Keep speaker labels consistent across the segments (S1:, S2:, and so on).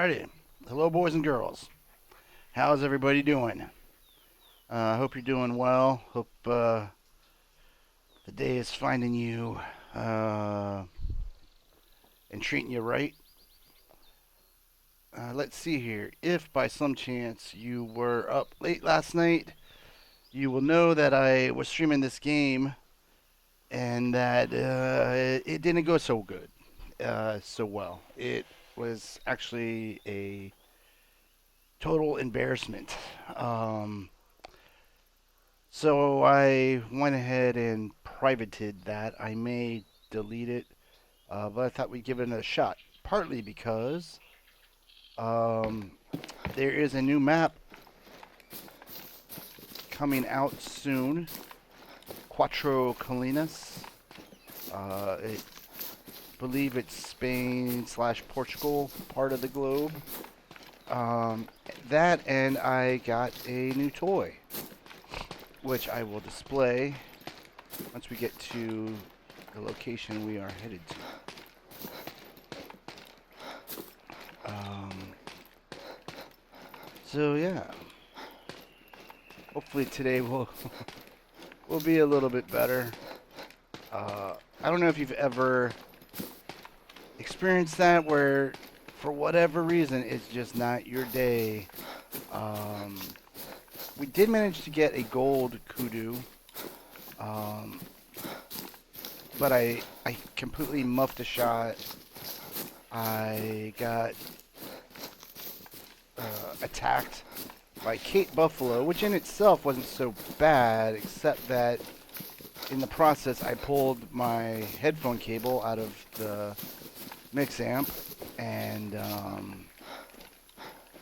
S1: Alrighty. Hello, boys and girls. How's everybody doing? I hope you're doing well. Hope the day is finding you uh, and treating you right. Let's see here. If by some chance you were up late last night, you will know that I was streaming this game and that it didn't go so good, so well. It was actually a total embarrassment. Um, So I went ahead and privated that. I may delete it, but I thought we'd give it a shot. Partly because um, there is a new map coming out soon, Cuatro Colinas. I believe it's Spain slash Portugal part of the globe. Um, that and I got a new toy, which I will display once we get to the location we are headed to. Um, so yeah, hopefully today will will be a little bit better. I don't know if you've ever experienced that where, for whatever reason, it's just not your day. Um, we did manage to get a gold kudu, um, but I completely muffed a shot. I got attacked by Kate Buffalo, which in itself wasn't so bad, except that in the process I pulled my headphone cable out of the mix amp, and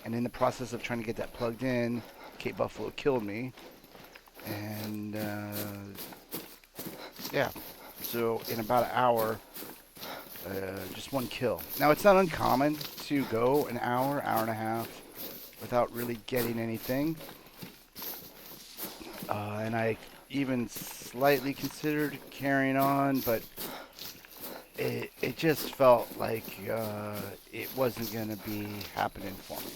S1: in the process of trying to get that plugged in, Kate Buffalo killed me, and yeah, so in about an hour, just one kill. Now it's not uncommon to go an hour, hour and a half without really getting anything. And I even slightly considered carrying on, but it just felt like it wasn't going to be happening for me.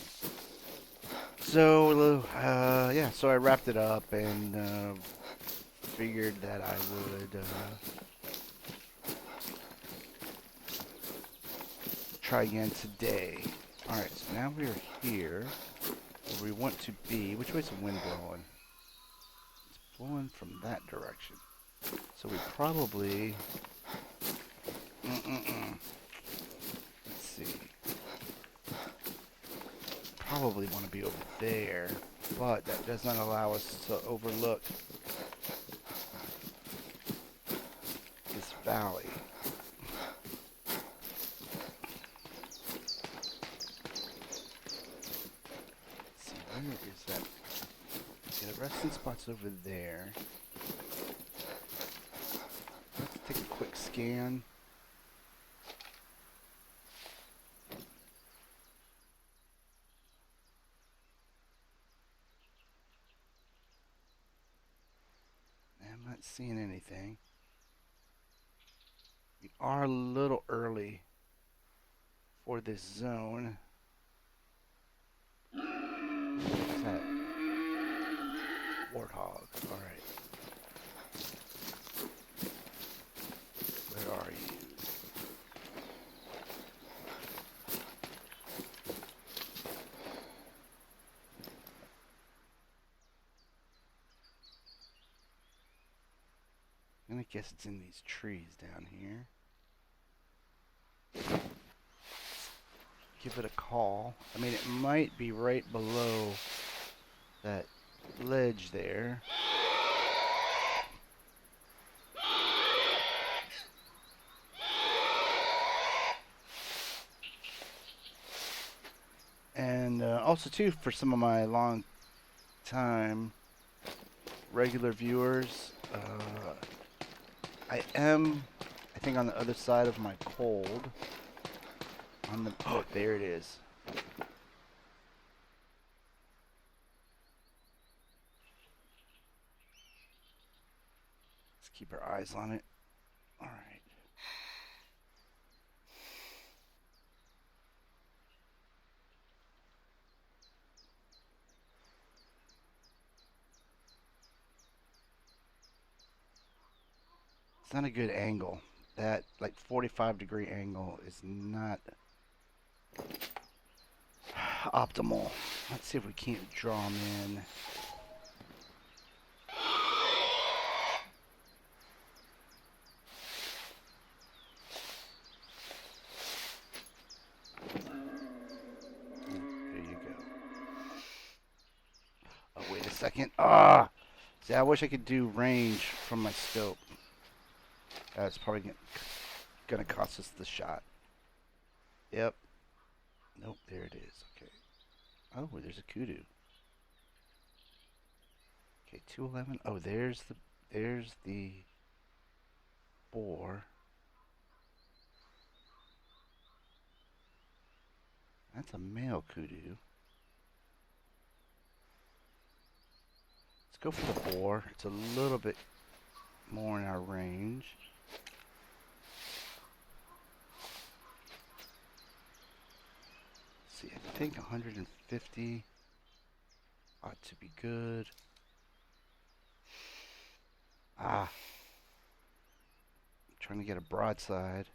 S1: So, yeah, so I wrapped it up and figured that I would try again today. Alright, so now we're here where we want to be. Which way's the wind blowing? It's blowing from that direction. So we probably... Let's see. Probably want to be over there, but that does not allow us to overlook this valley. Let's see, where is that? Okay, the resting spot's over there. Let's take a quick scan. I'm not seeing anything. We are a little early for this zone. What's that? Warthog. Alright. Where are you? And I guess it's in these trees down here. Give it a call. I mean, it might be right below that ledge there. And also, too, for some of my long time regular viewers, I think, on the other side of my cold. On the, oh, there it is. Let's keep our eyes on it. All right. It's not a good angle. That like 45-degree angle is not optimal. Let's see if we can't draw them in. There you go. Oh, wait a second. Ah! See, I wish I could do range from my scope. That's probably gonna cost us the shot. Yep. Nope, there it is. Okay. Oh, there's a kudu. Okay, 211. Oh, there's the boar. That's a male kudu. Let's go for the boar. It's a little bit more in our range. Let's see, I think 150 ought to be good. Ah, I'm trying to get a broadside.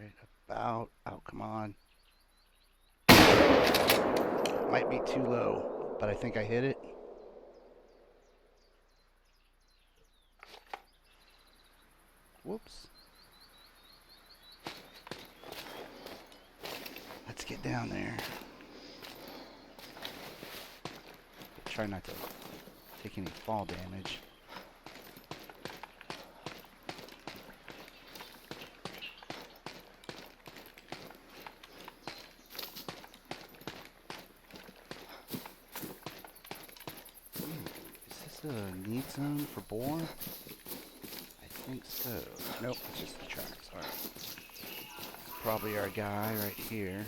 S1: Right about. Oh, come on. Might be too low, but I think I hit it. Whoops. Let's get down there. Try not to take any fall damage. Is this a need zone for boar? I think so. Nope, it's just the tracks. Alright. Probably our guy right here.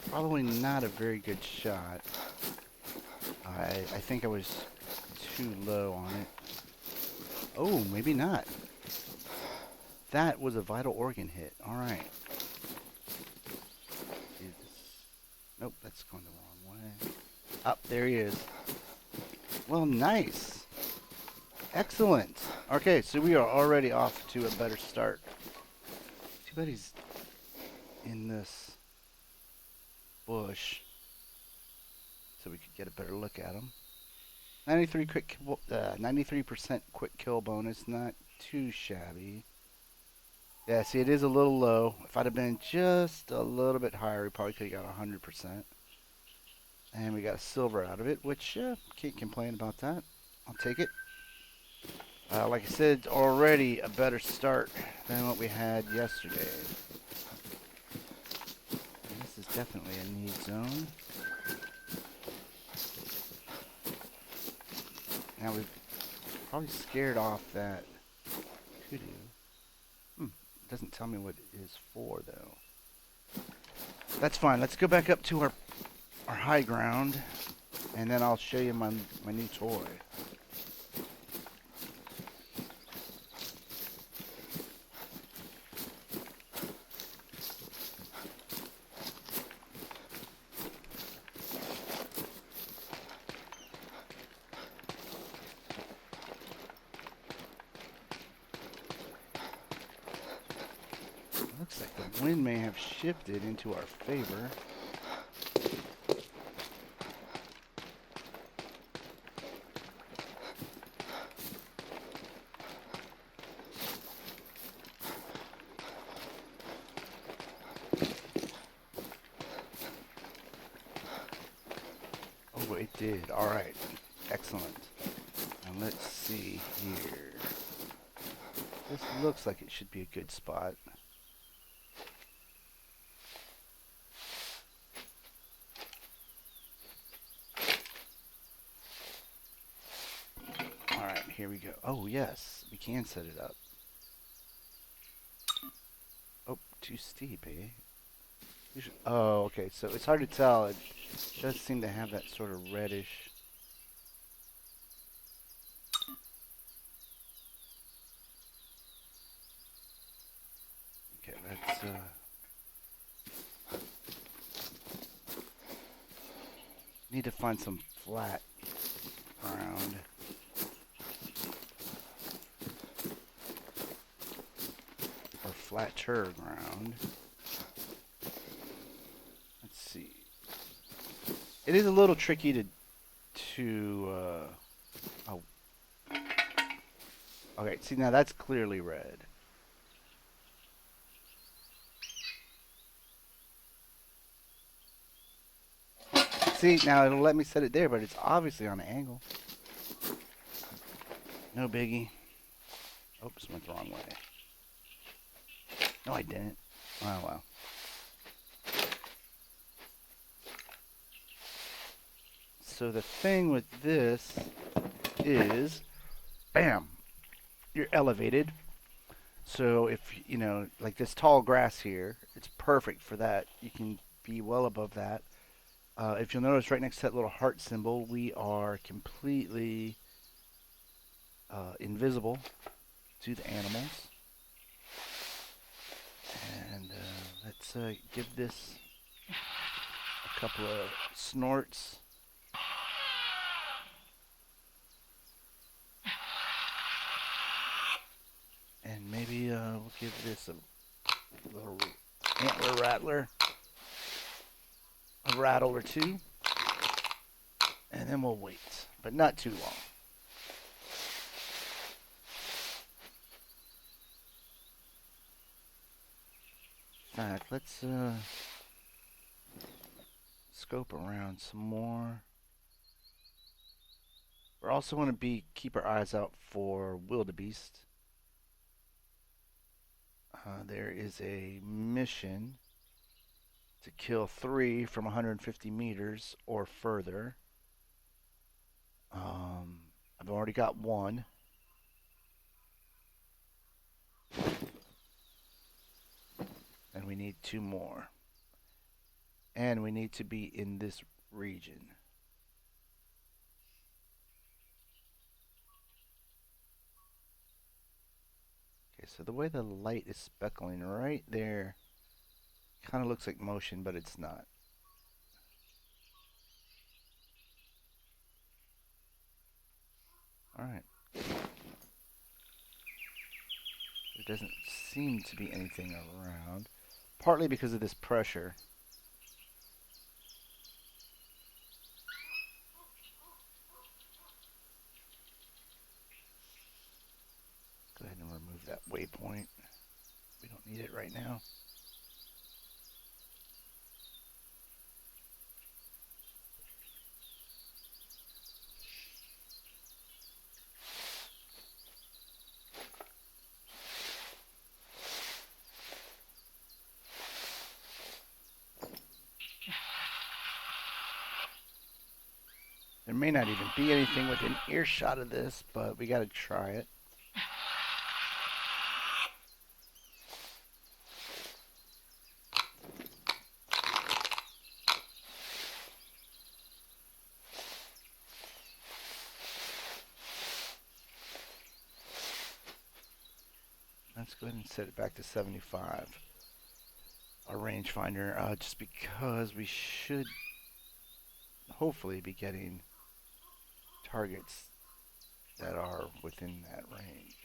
S1: Probably not a very good shot. I think I was too low on it. Oh, maybe not. That was a vital organ hit. Alright. Nope, that's going the wrong way. Up, there he is. Well, nice. Excellent. Okay, so we are already off to a better start. Too bad he's in this bush so we could get a better look at him. 93% quick kill bonus, not too shabby. Yeah, see, it is a little low. If I'd have been just a little bit higher, we probably could have got 100%. And we got a silver out of it, which can't complain about that. I'll take it. Like I said, already a better start than what we had yesterday. And this is definitely a need zone. Now we've probably scared off that kudu. Doesn't tell me what it is for though. That's fine. Let's go back up to our high ground, and then I'll show you my new toy. Looks like the wind may have shifted into our favor. Oh, it did. All right. Excellent. Now let's see here. This looks like it should be a good spot. Alright, here we go. Oh, yes, we can set it up. Oh, too steep, eh? Oh, okay. So it's hard to tell. It does seem to have that sort of reddish. Okay, let's need to find some flat ground. Or flatter ground. Let's see. It is a little tricky to oh, okay, see now that's clearly red. See, now it'll let me set it there, but it's obviously on an angle. No biggie. Oops, went the wrong way. No, I didn't. Oh, well. So the thing with this is, bam, you're elevated. So if, you know, like this tall grass here, it's perfect for that. You can be well above that. If you'll notice right next to that little heart symbol, we are completely invisible to the animals. And let's give this a couple of snorts. And maybe we'll give this a little antler rattler, a rattle or two, and then we'll wait, but not too long. In fact, let's scope around some more. We also want to keep our eyes out for wildebeest. There is a mission to kill 3 from 150 meters or further. I've already got 1. And we need 2 more. And we need to be in this region. Okay, so the way the light is speckling right there kind of looks like motion, but it's not. Alright. There doesn't seem to be anything around. Partly because of this pressure. Go ahead and remove that waypoint. We don't need it right now. There may not even be anything within earshot of this, but we gotta try it. Let's go ahead and set it back to 75. Our rangefinder, just because we should hopefully be getting targets that are within that range.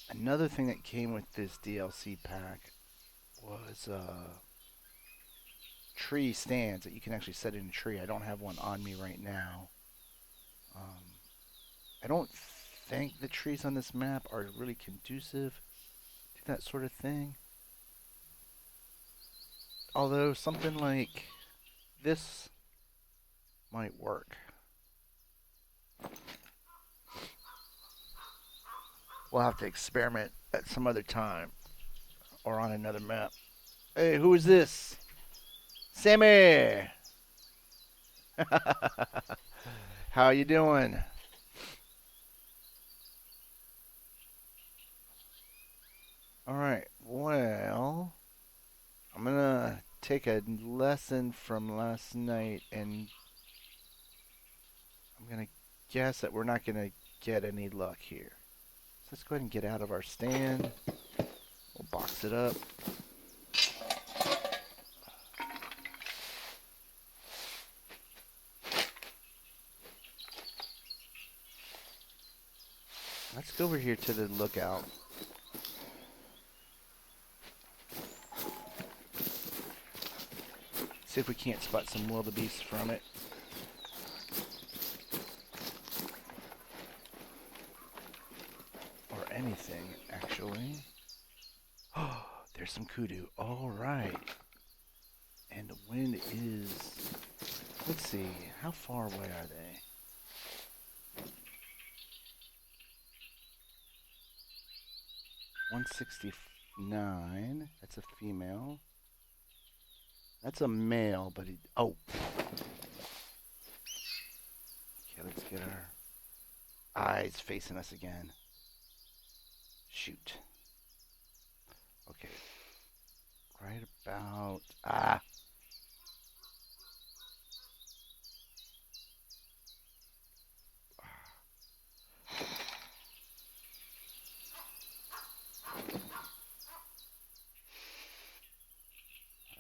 S1: Another thing that came with this DLC pack was tree stands that you can actually set in a tree. I don't have one on me right now. I don't think the trees on this map are really conducive to that sort of thing. Although something like this might work. We'll have to experiment at some other time or on another map. Hey, who is this? Sammy! How you doing? All right. Well, I'm gonna take a lesson from last night, and I'm gonna guess that we're not gonna get any luck here. So let's go ahead and get out of our stand. We'll box it up. Let's go over here to the lookout. See if we can't spot some wildebeest from it. Or anything, actually. Oh, there's some kudu. All right. And the wind is... Let's see. How far away are they? $169. That's a female. That's a male, but he... Oh. Okay, let's get our eyes facing us again. Shoot. Okay. Right about... Ah.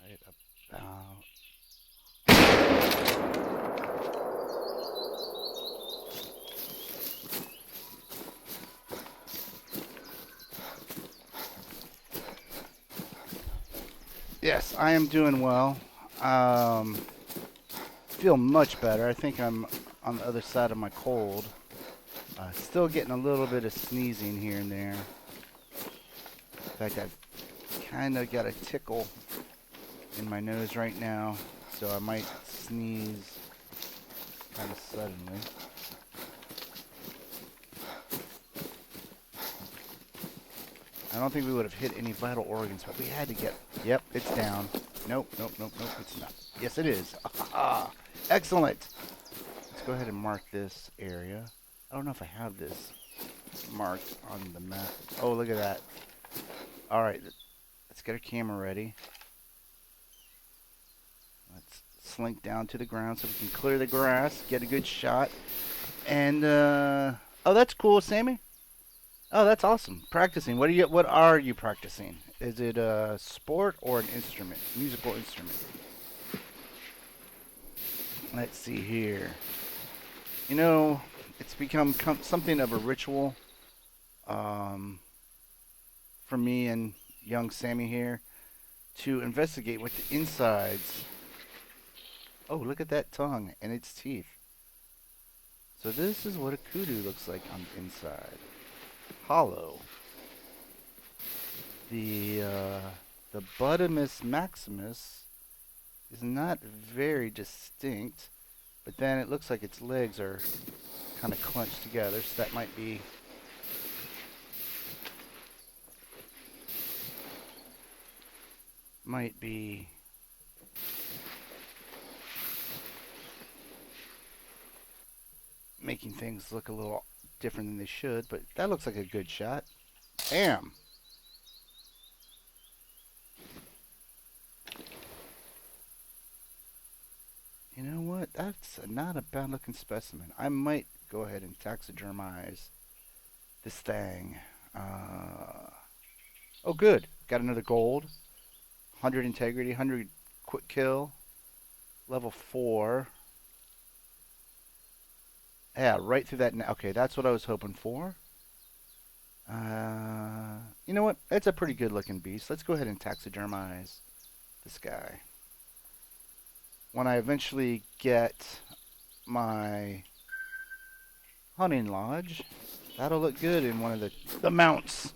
S1: Right about... Yes, I am doing well. Feel much better. I think I'm on the other side of my cold. Still getting a little bit of sneezing here and there. In fact, I've kind of got a tickle in my nose right now, so I might sneeze kind of suddenly. I don't think we would have hit any vital organs, but we had to get... Yep, it's down. Nope, it's not. Yes, it is. Excellent. Let's go ahead and mark this area. I don't know if I have this marked on the map. Oh, look at that. All right, let's get our camera ready. Let's slink down to the ground so we can clear the grass, get a good shot. And, oh, that's cool, Sammy. Oh, that's awesome. Practicing. What are you practicing? Is it a sport or an instrument? Musical instrument. Let's see here. You know, it's become something of a ritual for me and young Sammy here to investigate what the insides... Oh, look at that tongue and its teeth. So this is what a kudu looks like on the inside. Hollow. The Buttamus maximus is not very distinct, but then it looks like its legs are kind of clenched together, so that might be making things look a little different than they should, but that looks like a good shot. Bam! You know what? That's not a bad looking specimen. I might go ahead and taxidermize this thing. Oh, good. Got another gold. 100 integrity, 100 quick kill. Level 4. Yeah, right through that. Okay, that's what I was hoping for. You know what? That's a pretty good looking beast. Let's go ahead and taxidermize this guy. When I eventually get my hunting lodge, that'll look good in one of the mounts.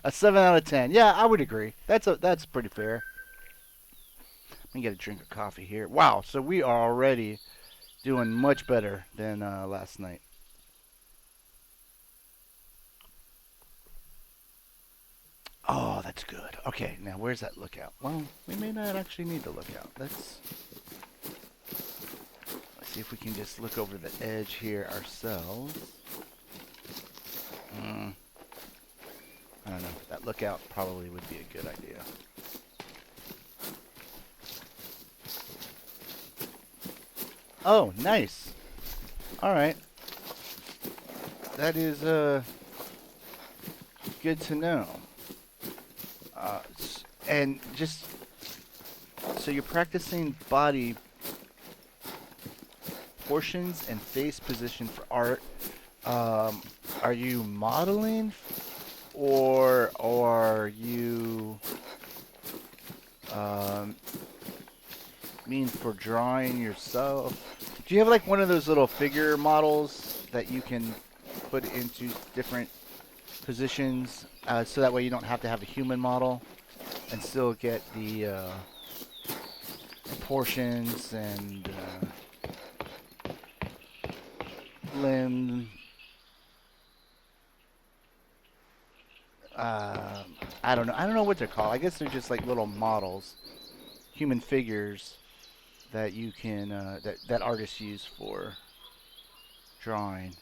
S1: A 7 out of 10. Yeah, I would agree. That's pretty fair. Let me get a drink of coffee here. Wow, so we are already doing much better than last night. That's good. Okay, now where's that lookout? Well, we may not actually need the lookout. Let's see if we can just look over the edge here ourselves. I don't know. That lookout probably would be a good idea. Oh, nice. All right. That is good to know. And just so you're practicing body portions and face position for art. Are you modeling, or are you mean for drawing yourself? Do you have like one of those little figure models that you can put into different positions, so that way you don't have to have a human model and still get the proportions and limb. I don't know. I don't know what they're called. I guess they're just like little models, human figures that you can that artists use for drawing.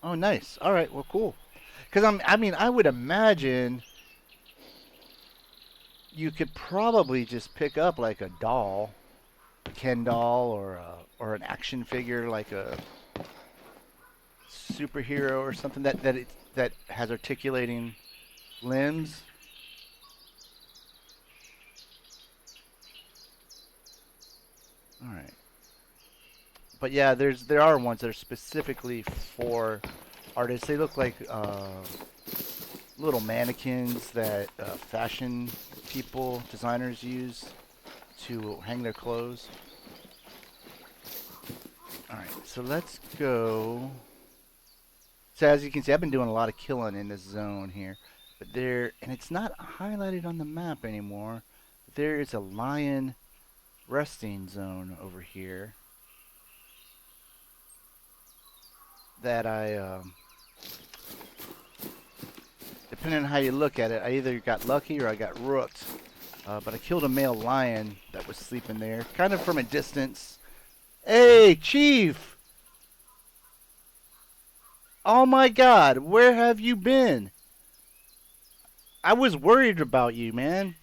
S1: Oh, nice. All right. Well, cool. Because I mean, I would imagine you could probably just pick up like a doll, a Ken doll, or an action figure like a superhero or something that has articulating limbs. All right. But yeah, there are ones that are specifically for artists. They look like little mannequins that fashion people, designers use to hang their clothes. All right, so let's go. So as you can see, I've been doing a lot of killing in this zone here, but and it's not highlighted on the map anymore. There is a lion resting zone over here that depending on how you look at it, I either got lucky or I got rooked. But I killed a male lion that was sleeping there, kind of from a distance. Hey, Chief! Oh my God, where have you been? I was worried about you, man.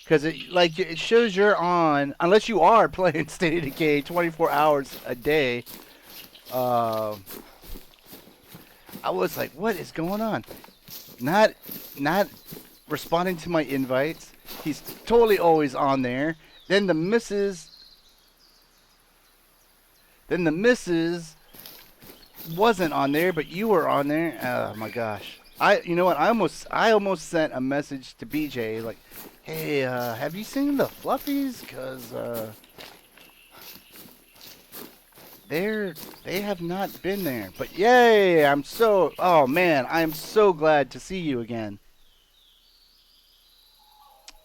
S1: Because it shows you're on, unless you are playing State of Decay 24 hours a day. I was like, what is going on? Not responding to my invites. He's totally always on there. Then the missus wasn't on there, but you were on there. Oh my gosh. You know what? I almost sent a message to BJ like, hey, have you seen the fluffies? Cause they have not been there. But yay! Oh man, I'm so glad to see you again.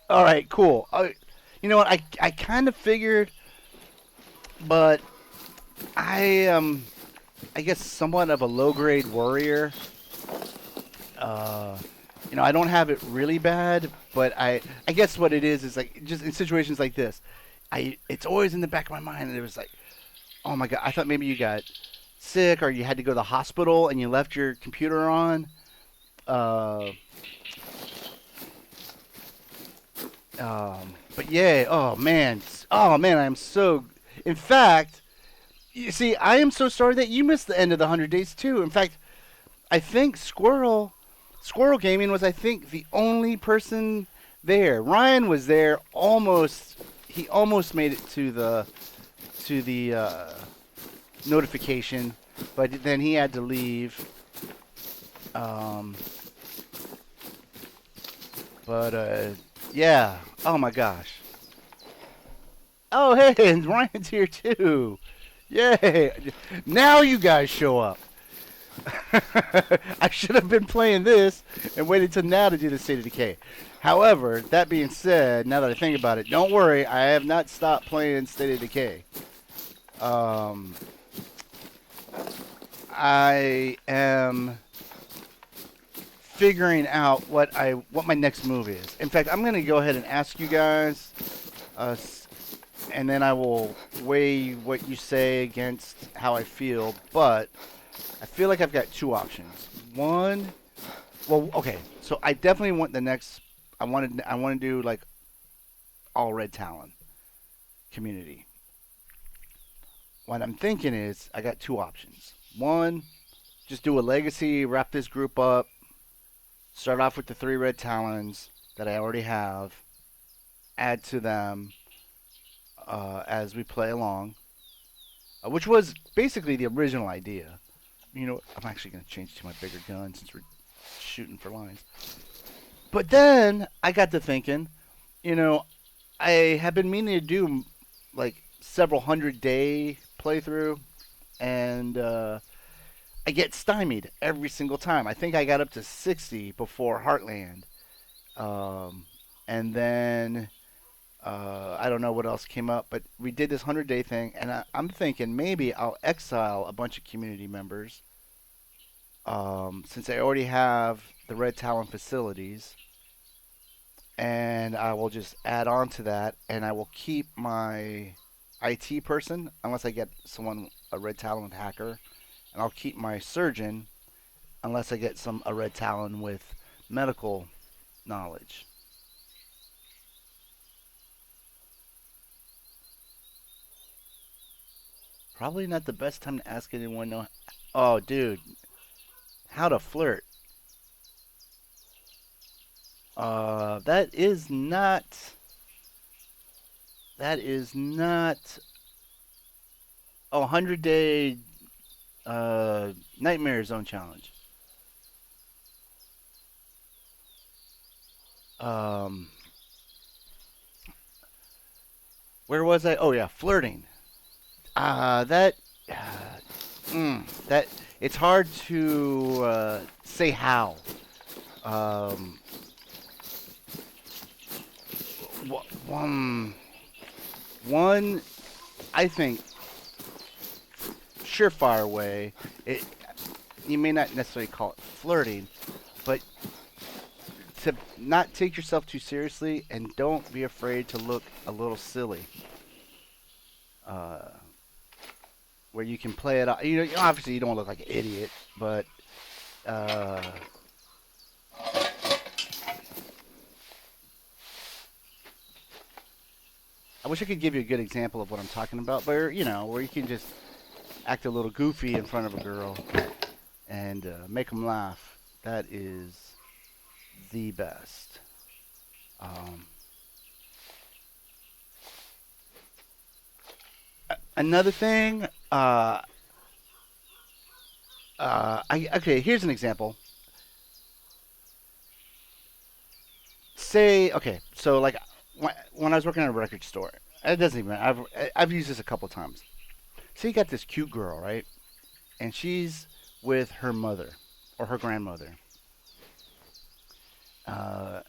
S1: All right, cool. You know what? I kind of figured, but I guess somewhat of a low-grade warrior. You know, I don't have it really bad, but I guess what it is like just in situations like this, it's always in the back of my mind, and it was like, oh my God, I thought maybe you got sick or you had to go to the hospital and you left your computer on. But yeah, oh man, I'm so. In fact, you see, I am so sorry that you missed the end of the 100 days too. In fact, I think Squirrel Gaming was, I think, the only person there. Ryan was there almost. He almost made it to the notification, but then he had to leave. Yeah. Oh my gosh. Oh hey, and Ryan's here too. Yay! Now you guys show up. I should have been playing this and waited till now to do the State of Decay. However, that being said, now that I think about it, don't worry, I have not stopped playing State of Decay. Um, I am figuring out what my next move is. In fact, I'm going to go ahead and ask you guys, uh, and then I will weigh what you say against how I feel. But I feel like I've got two options. One, well, okay, so I definitely want the next. I want to do like all red talon community. What I'm thinking is I got two options. One, just do a legacy, wrap this group up, start off with the three red talons that I already have, add to them as we play along, which was basically the original idea. You know, I'm actually going to change to my bigger gun since we're shooting for lines. But then I got to thinking, you know, I have been meaning to do like several 100-day playthrough, and I get stymied every single time. I think I got up to 60 before Heartland, um, and then I don't know what else came up, but we did this 100-day thing, and I'm thinking maybe I'll exile a bunch of community members since I already have the Red Talon facilities, and I will just add on to that, and I will keep my IT person unless I get someone a Red Talon with hacker, and I'll keep my surgeon unless I get a Red Talon with medical knowledge. Probably not the best time to ask anyone. No, oh, dude, how to flirt. That is not. That is not. Oh, 100-day nightmare zone challenge. Um, where was I? Oh yeah, flirting. That. Uh, that it's hard to say how. Um, one, one, I think surefire way. It, you may not necessarily call it flirting, but to not take yourself too seriously and don't be afraid to look a little silly. Uh, where you can play it out. You know, obviously you don't look like an idiot, but uh, I wish I could give you a good example of what I'm talking about. But where you can just act a little goofy in front of a girl and make them laugh. That is the best. Um, Another thing, okay, here's an example. Say, okay, so like when I was working at a record store, it doesn't even matter. I've used this a couple times. So you got this cute girl, right? And she's with her mother or her grandmother. Uh,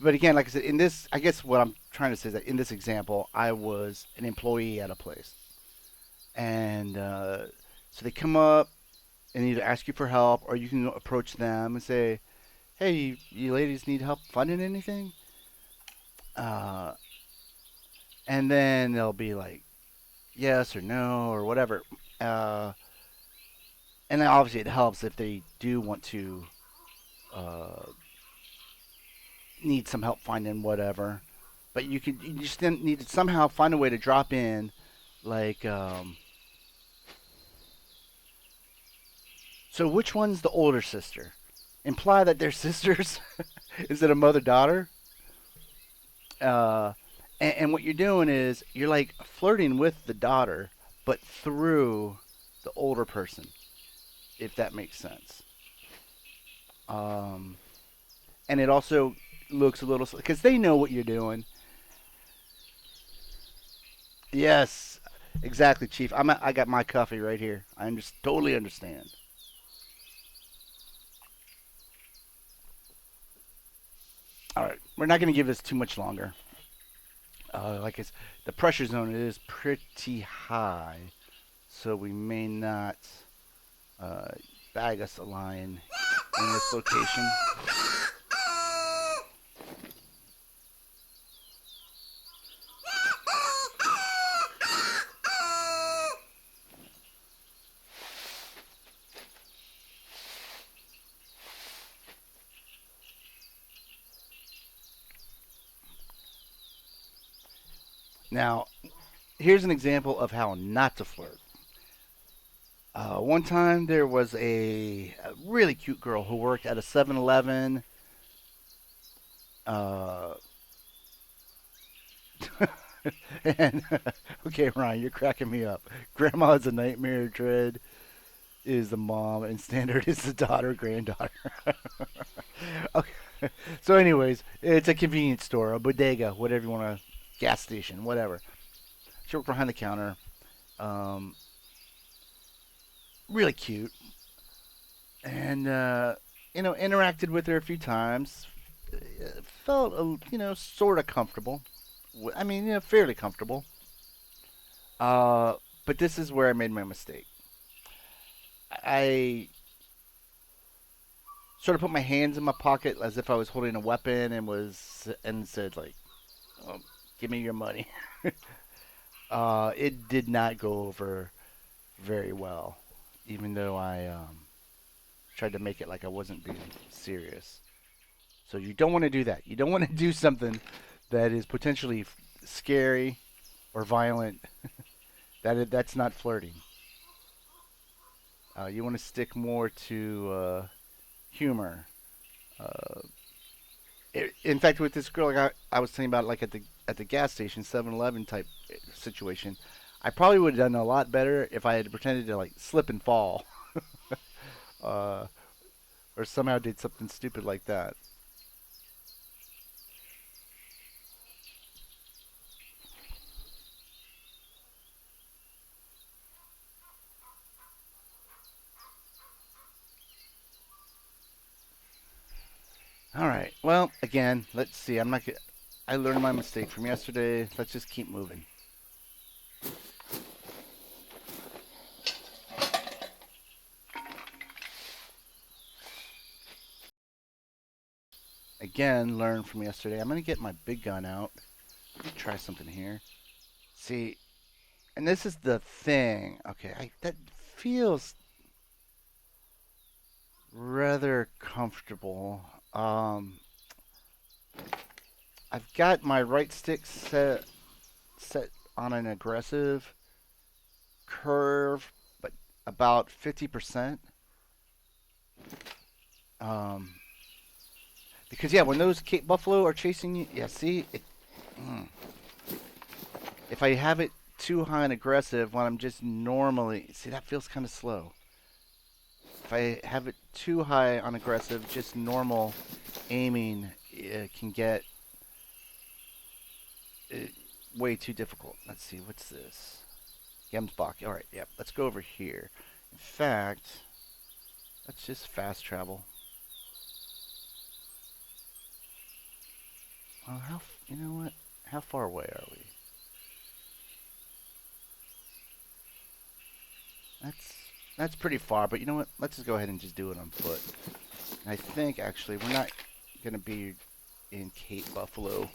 S1: but again, like I said, in this, I guess what I'm trying to say is that in this example, I was an employee at a place, and so they come up and either ask you for help or you can approach them and say, "Hey, you ladies need help finding anything?" Uh, and then they'll be like, "Yes" or "No" or whatever. Uh, and then obviously it helps if they do want to uh, need some help finding whatever. But you just need to somehow find a way to drop in, like, so which one's the older sister? Imply that they're sisters. Is it a mother daughter? Uh, and what you're doing is you're like flirting with the daughter, but through the older person, if that makes sense. Um, and it also looks a little because they know what you're doing. Yes, exactly, Chief. I got my coffee right here. I just totally understand. All right, we're not going to give this too much longer. Like it's the pressure zone is pretty high, so we may not uh, bag us a lion in this location. Now, here's an example of how not to flirt. One time there was a really cute girl who worked at a 7-Eleven. Uh, and okay, Ryan, you're cracking me up. Grandma is a nightmare. Dread is the mom, and Standard is the daughter, granddaughter. Okay. So, anyways, it's a convenience store, a bodega, whatever you want to, gas station, whatever. She worked behind the counter. Um, really cute, and interacted with her a few times. Felt sort of comfortable. I mean, fairly comfortable. Uh, but this is where I made my mistake. I sort of put my hands in my pocket as if I was holding a weapon and said like, oh, "Give me your money." It did not go over very well, even though I tried to make it like I wasn't being serious. So you don't want to do that. You don't want to do something that is potentially scary or violent. That's not flirting. You want to stick more to humor. Uh, in fact, with this girl, like I was telling about, like at the gas station, 7-Eleven type situation, I probably would have done a lot better if I had pretended to like slip and fall, uh, or somehow did something stupid like that. All right. Well, again, let's see. I'm not. I learned my mistake from yesterday. Let's just keep moving. Again, learn from yesterday. I'm gonna get my big gun out. Let me try something here. See, and this is the thing. Okay, that feels rather comfortable. I've got my right stick set on an aggressive curve, but about 50%. Um, because yeah, when those Cape Buffalo are chasing you, yeah, see, mm, if I have it too high and aggressive when I'm just normally, see, that feels kind of slow. If I have it too high on aggressive, just normal aiming can get uh, way too difficult. Let's see, what's this? Gemsbach. All right, yeah, let's go over here. In fact, let's just fast travel. You know what? How far away are we? That's that's pretty far, but you know what? Let's just go ahead and just do it on foot. And I think actually we're not gonna be in Cape Buffalo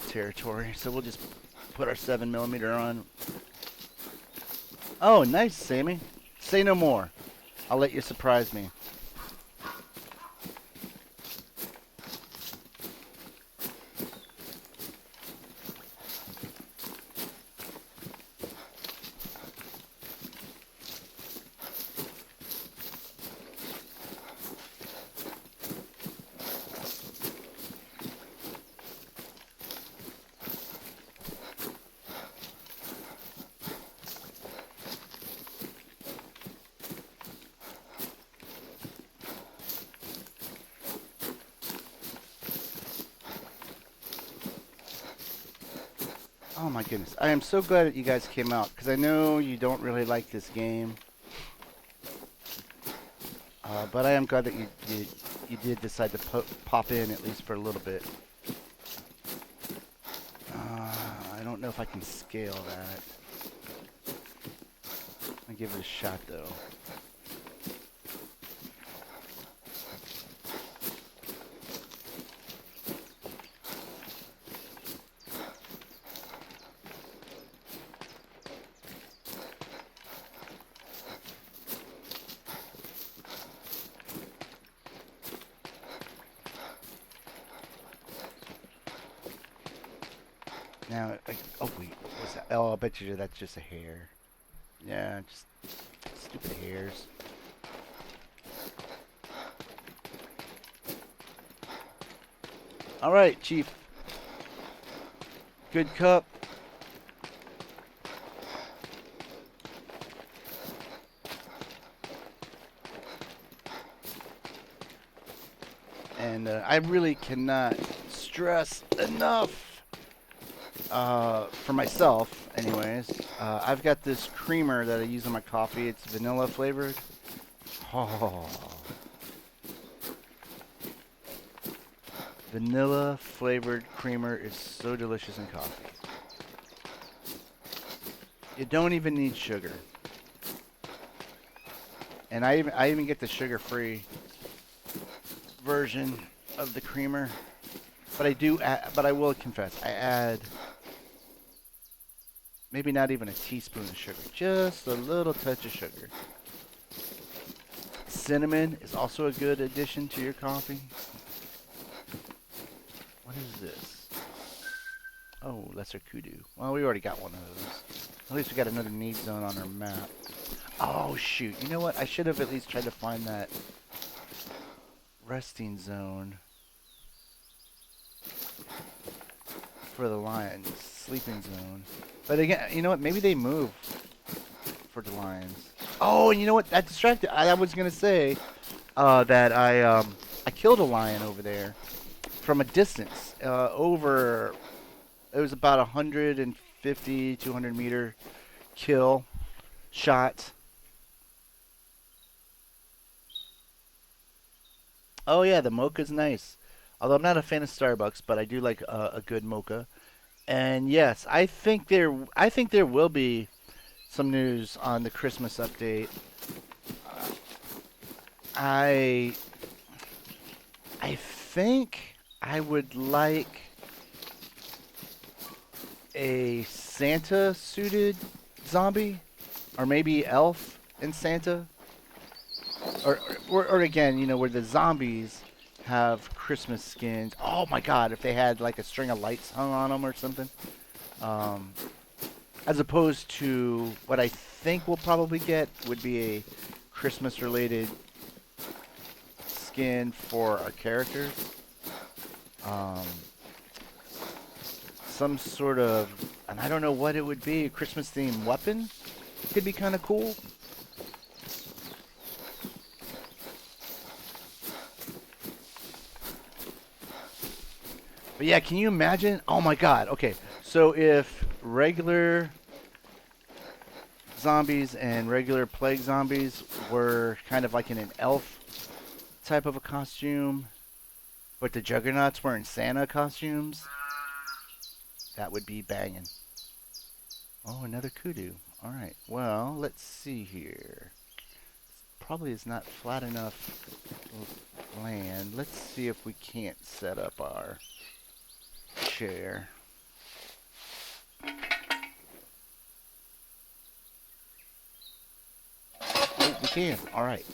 S1: territory, so we'll just put our 7mm on. Oh, nice, Sammy. Say no more. I'll let you surprise me. Oh my goodness. I am so glad that you guys came out, because I know you don't really like this game. But I am glad that you did decide to pop in at least for a little bit. I don't don't know if I can scale that. I'll give it a shot though. Now, oh wait, what was that? Oh, I bet you that's just a hair. Yeah, just stupid hairs. All right, Chief. Good cup. And I really cannot stress enough, for myself, anyways. I've got this creamer that I use in my coffee. It's vanilla flavored. Oh. Vanilla flavored creamer is so delicious in coffee. You don't even need sugar. And I even get the sugar-free version of the creamer. But I will confess, I add maybe not even a teaspoon of sugar, just a little touch of sugar. Cinnamon is also a good addition to your coffee. What is this? Oh, lesser kudu. Well, we already got one of those. At least we got another need zone on our map. Oh, shoot. You know what? I should have at least tried to find that resting zone for the lions. Sleeping zone. But again, you know what? Maybe they move for the lions. Oh, and you know what? That distracted. I was going to say that I killed a lion over there from a distance. It was about 150, 200 meter kill shot. Oh yeah, the mocha's nice. Although I'm not a fan of Starbucks, but I do like a good mocha. And yes, I think there will be some news on the Christmas update. I I think I would like a Santa suited zombie, or maybe elf and Santa, or again, you know, where the zombies have Christmas skins. Oh my God, if they had like a string of lights hung on them or something, um, as opposed to what I think we'll probably get would be a Christmas related skin for our characters. Um, some sort of, and I don't know what it would be, a Christmas themed weapon could be kind of cool. But yeah, can you imagine? Oh my God. Okay, so if regular zombies and regular plague zombies were kind of like in an elf type of a costume, but the juggernauts were in Santa costumes, that would be banging. Oh, another kudu. All right. Well, let's see here. Probably is not flat enough land. Let's see if we can't set up our chair. Oh, we can. All right.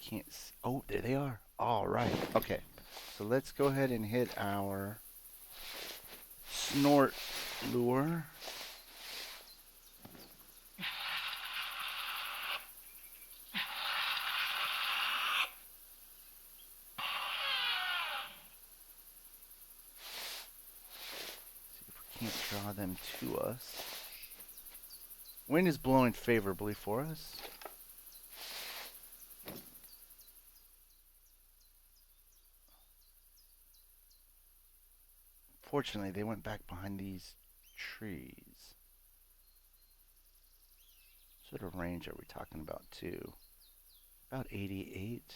S1: Can't. Oh, there they are. All right. Okay. So let's go ahead and hit our snort lure. See if we can't draw them to us. Wind is blowing favorably for us. Fortunately, they went back behind these trees. sort of range are we talking about too? About 88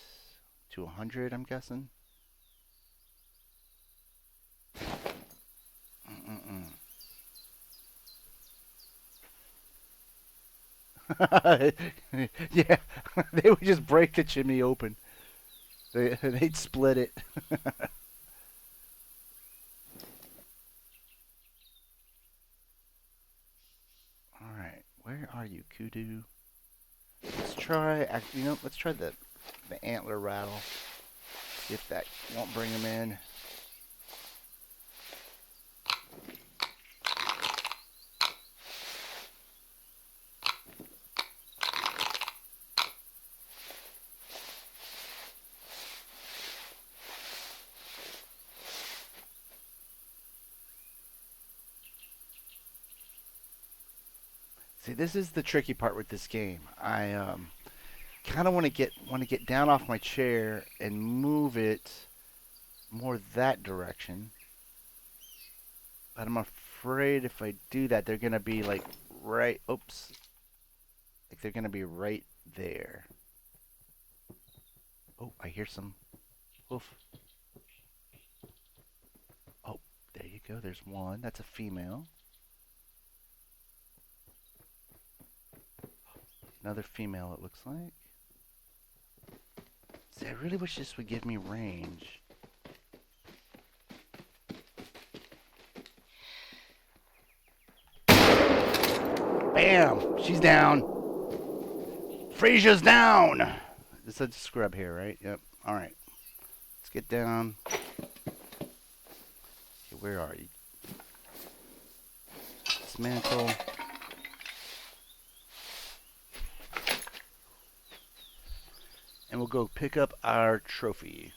S1: to 100, I'm guessing. Mm-mm-mm. Yeah, they would just break the chimney open. They'd split it. All right, where are you, Kudu? Let's try. Let's try the antler rattle. See if that won't bring him in. See, this is the tricky part with this game. I kind of want to get down off my chair and move it more that direction. But I'm afraid if I do that, they're gonna be like right. Oops. Like they're gonna be right there. Oh, I hear some hoof. Oh, there you go. There's one. That's a female. Another female, it looks like. See, I really wish this would give me range. Bam! She's down. Frasia's down! This is a scrub here, right? Yep. Alright. Let's get down. Okay, where are you? Dismantle. And we'll go pick up our trophy.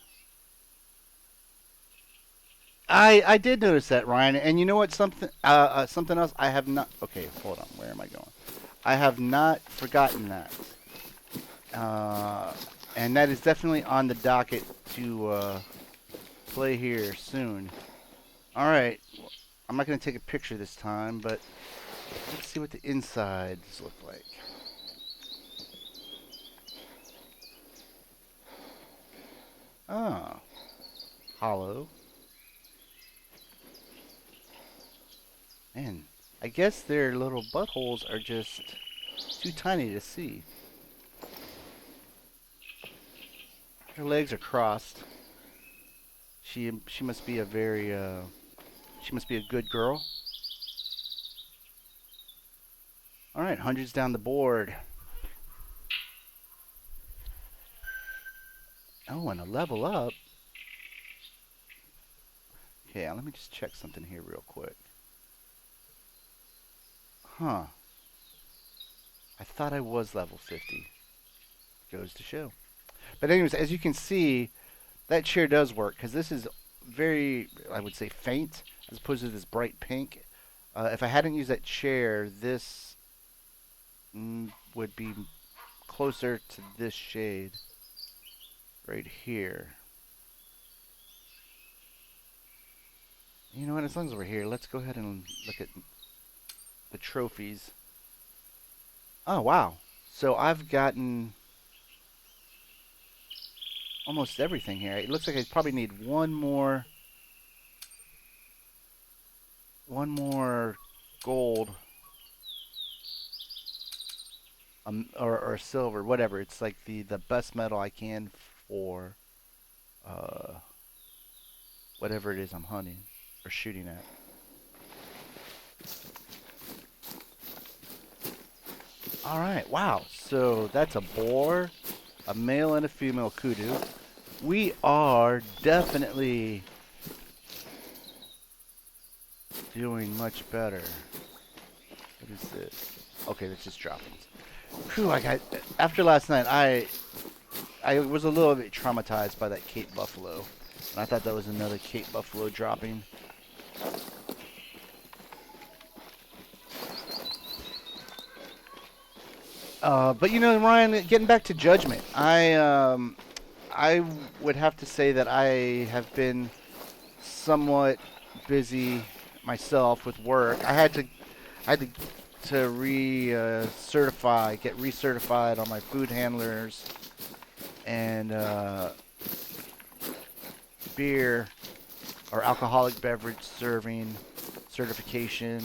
S1: I did notice that, Ryan. And you know what? Something else. I have not. Okay, hold on. Where am I going? I have not forgotten that. And that is definitely on the docket to play here soon. All right. I'm not going to take a picture this time, but let's see what the insides look like. Oh, hollow. Man, I guess their little buttholes are just too tiny to see. Her legs are crossed. She must be a very she must be a good girl. All right, hundreds down the board. Oh, and a level up. Okay, let me just check something here real quick. Huh. I thought I was level 50. Goes to show. But anyways, as you can see, that chair does work because this is very, I would say, faint as opposed to this bright pink. If I hadn't used that chair, this would be closer to this shade right here. You know what? As long as we're here, let's go ahead and look at the trophies. Oh, wow. So I've gotten almost everything here. It looks like I probably need one more gold or silver, whatever. It's like the best metal I can for whatever it is I'm hunting or shooting at. All right, wow. So that's a boar, a male and a female kudu. We are definitely doing much better. What is this? Okay, that's just droppings. Whew, after last night, I was a little bit traumatized by that Cape Buffalo. And I thought that was another Cape Buffalo dropping. But you know, Ryan, getting back to Judgment, I would have to say that I have been somewhat busy myself with work. I had to to get recertified on my food handlers and beer or alcoholic beverage serving certification,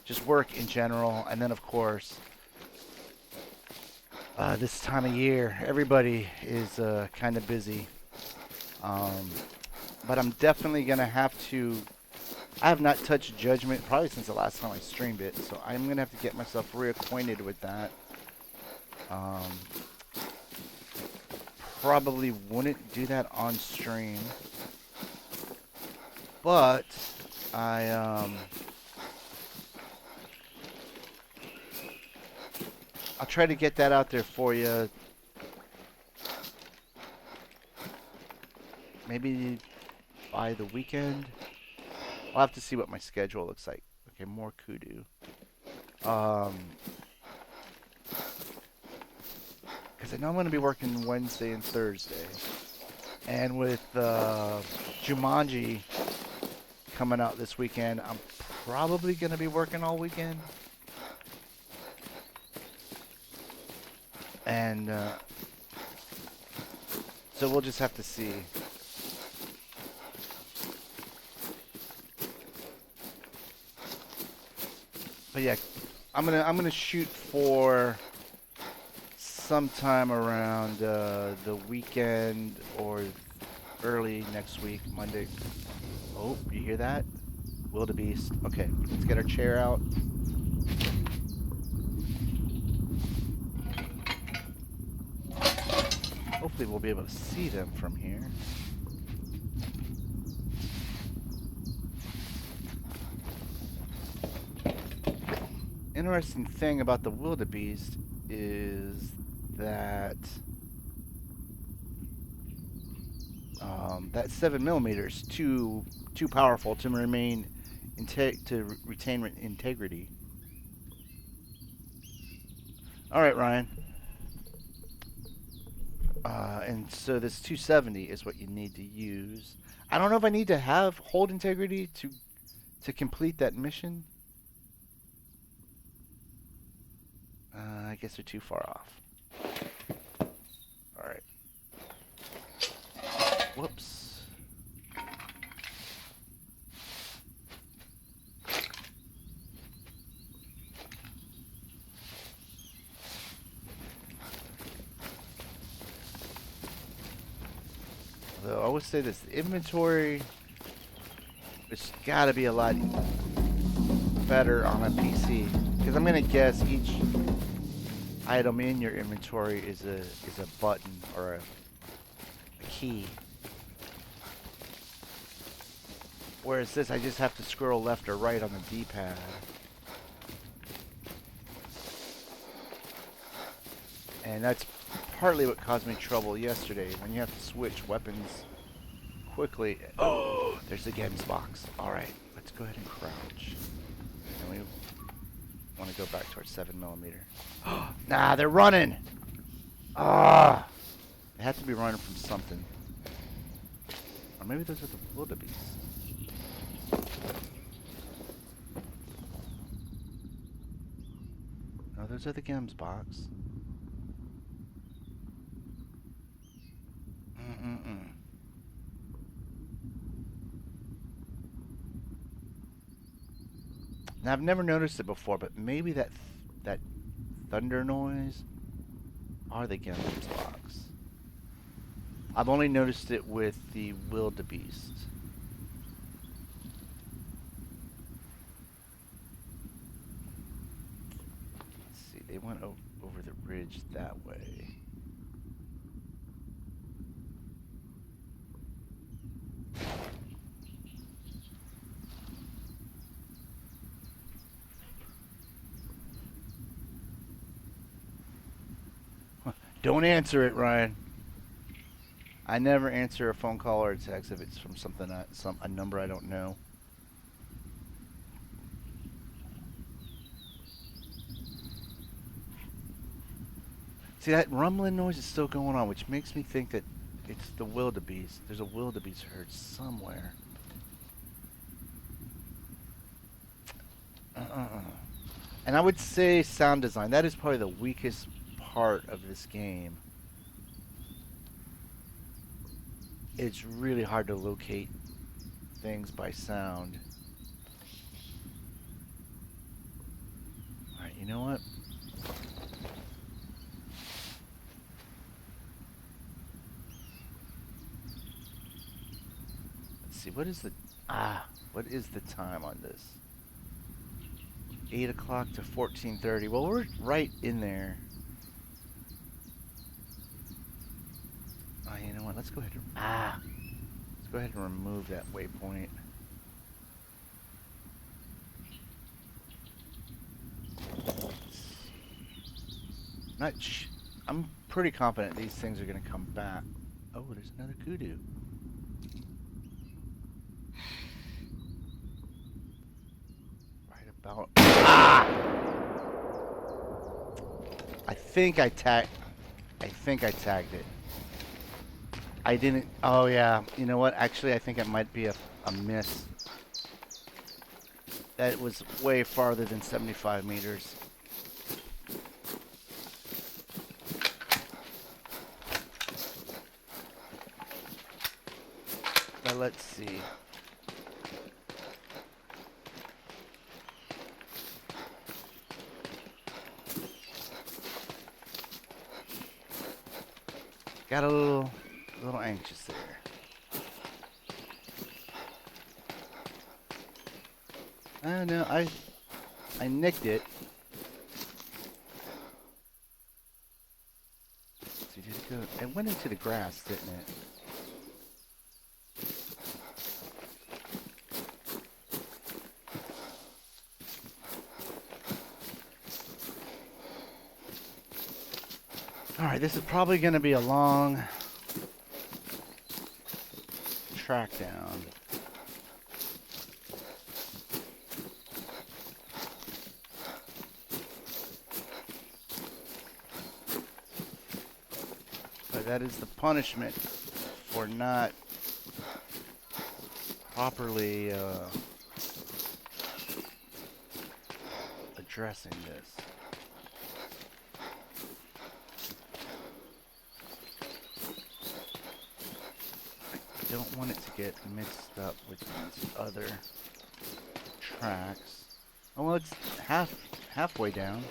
S1: just work in general, and then of course this time of year everybody is kind of busy, but I'm definitely gonna have to. I have not touched Judgment probably since the last time I streamed it, so I'm gonna have to get myself reacquainted with that. Probably wouldn't do that on stream, but I'll try to get that out there for you. Maybe by the weekend. I'll have to see what my schedule looks like. Okay, more kudu. Because I know I'm going to be working Wednesday and Thursday. And with Jumanji coming out this weekend, I'm probably going to be working all weekend. And so we'll just have to see. But yeah, I'm gonna shoot for sometime around the weekend or early next week, Monday. Oh, you hear that? Wildebeest. Okay, let's get our chair out. Hopefully we'll be able to see them from here. Interesting thing about the wildebeest is that that 7mm is too powerful to retain integrity. All right, Ryan. And so this 270 is what you need to use. I don't know if I need to hold integrity to complete that mission. I guess they're too far off. All right. Whoops. Though I would say this, the inventory, it's got to be a lot better on a PC, because I'm gonna guess each item in your inventory is a button or a key. Whereas this, I just have to scroll left or right on the D-pad. And that's partly what caused me trouble yesterday, when you have to switch weapons quickly. Oh, there's the games box. Alright, let's go ahead and crouch. And we want to go back to our 7mm. Nah, they're running! Ah! They have to be running from something. Or maybe those are the wildebeest. No, those are the games box. Now, I've never noticed it before, but maybe that thunder noise are the games box. I've only noticed it with the wildebeest. Let's see, they went over the ridge that way. Don't answer it, Ryan. I never answer a phone call or a text if it's from a number I don't know. See, that rumbling noise is still going on, which makes me think that it's the wildebeest. There's a wildebeest herd somewhere. And I would say sound design. That is probably the weakest part of this game. It's really hard to locate things by sound. Alright, you know what? Let's see, what is the time on this? 8 o'clock to 14:30. Well, we're right in there. Oh, you know what? Let's go ahead and remove that waypoint. I'm pretty confident these things are going to come back. Oh, there's another kudu. Right about. Ah! I think I tagged it. I didn't. Oh yeah. You know what? Actually, I think it might be a miss. That was way farther than 75 meters. But let's see. Got a little anxious there. I know, I nicked it. So did it go? It went into the grass, didn't it? Alright, this is probably going to be a long track down. But that is the punishment for not properly addressing this. I don't want it to get mixed up with these other tracks. Oh well, it's halfway down.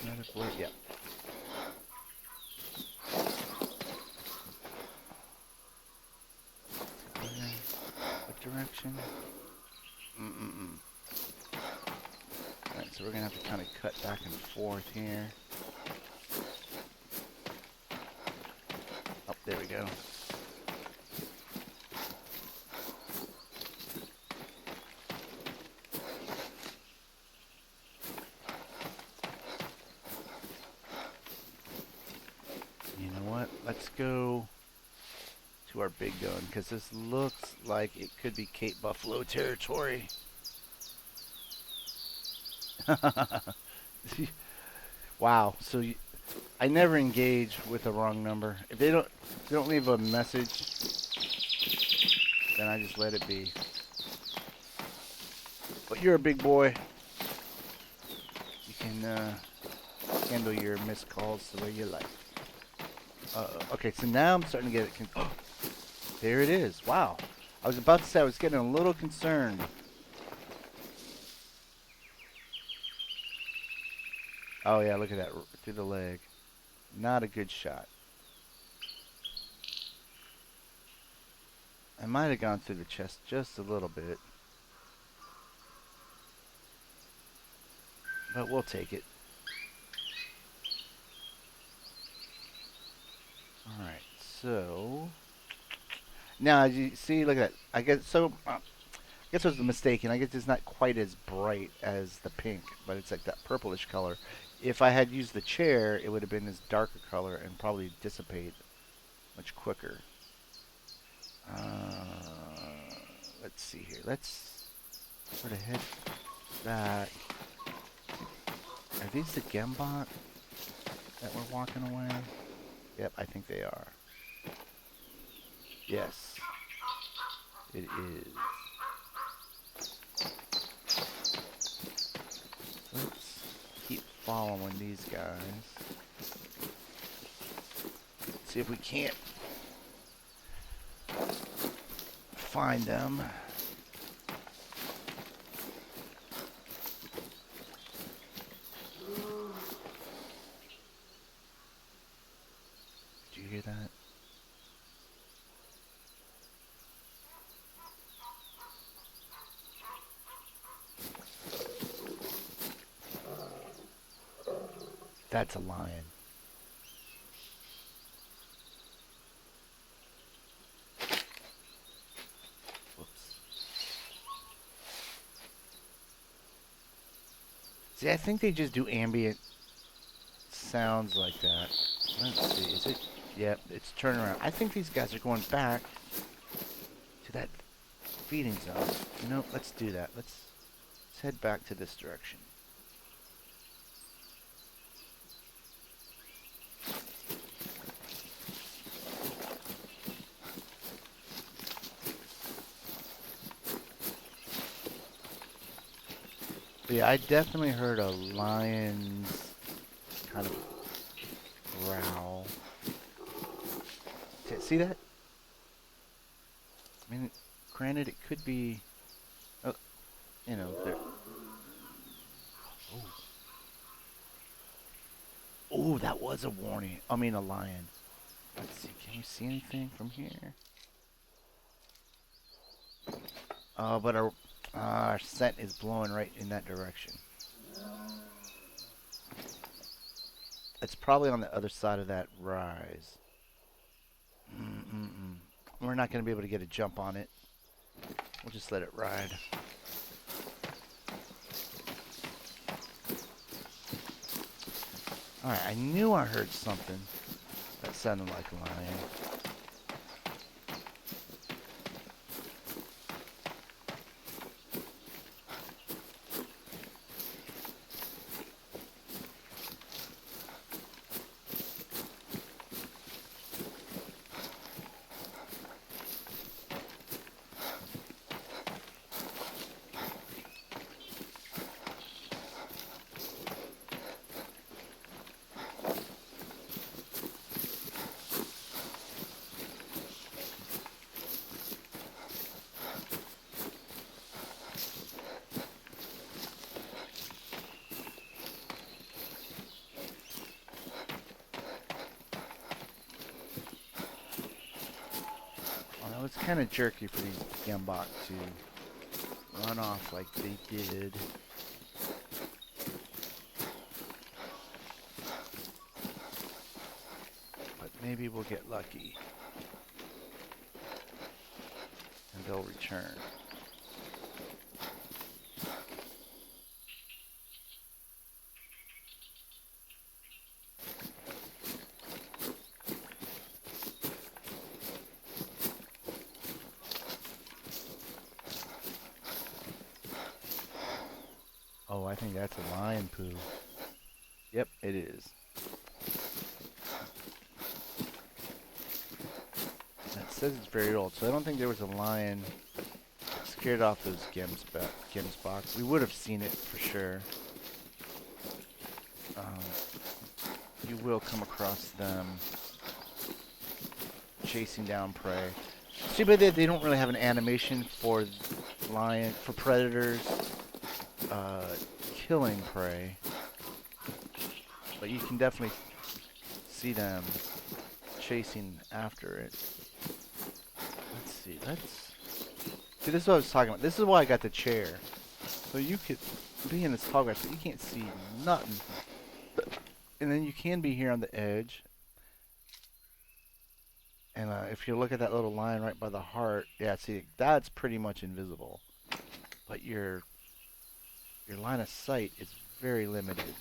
S1: Another blade, yeah. What direction? Alright, so we're gonna have to kind of cut back and forth here. Oh, there we go. You know what? Let's go to our big gun, because this looks like it could be Cape Buffalo territory. Wow. So I never engage with the wrong number. If they don't leave a message, then I just let it be. But you're a big boy. You can handle your missed calls the way you like. Okay, so now I'm starting to get it. There it is. Wow. I was about to say I was getting a little concerned. Oh yeah, look at that, through the leg. Not a good shot. I might have gone through the chest just a little bit. But we'll take it. Alright, so now as you see, look at that. I guess I was mistaken. I guess it's not quite as bright as the pink, but it's like that purplish color. If I had used the chair, it would have been this darker color and probably dissipate much quicker. Let's see here. Let's sort of head back. Are these the Gembot that we're walking away? Yep, I think they are. Yes. It is. Let's keep following these guys. See if we can't find them. Did you hear that? That's a lion. Whoops. See, I think they just do ambient sounds like that. Let's see, is it? Yep, it's turning around. I think these guys are going back to that feeding zone. You know, let's do that. Let's head back to this direction. But yeah, I definitely heard a lion's kind of growl. See that? I mean, granted, it could be, you know, there. Oh. Oh, that was a warning. I mean, a lion. Let's see. Can we see anything from here? Oh, but our scent is blowing right in that direction. It's probably on the other side of that rise. We're not going to be able to get a jump on it. We'll just let it ride. Alright, I knew I heard something that sounded like a lion. Well, it's kind of jerky for these gambok to run off like they did. But maybe we'll get lucky. And they'll return. Oh, I think that's a lion poo. Yep, it is. That says it's very old, so I don't think there was a lion that scared off those gemsbok. We would have seen it for sure. You will come across them chasing down prey. See, but they don't really have an animation for predators killing prey, but you can definitely see them chasing after it. Let's see. See, this is what I was talking about. This is why I got the chair, so you could be in this hog, so you can't see nothing, and then you can be here on the edge. And if you look at that little line right by the heart, yeah, see, that's pretty much invisible. But your line of sight is very limited.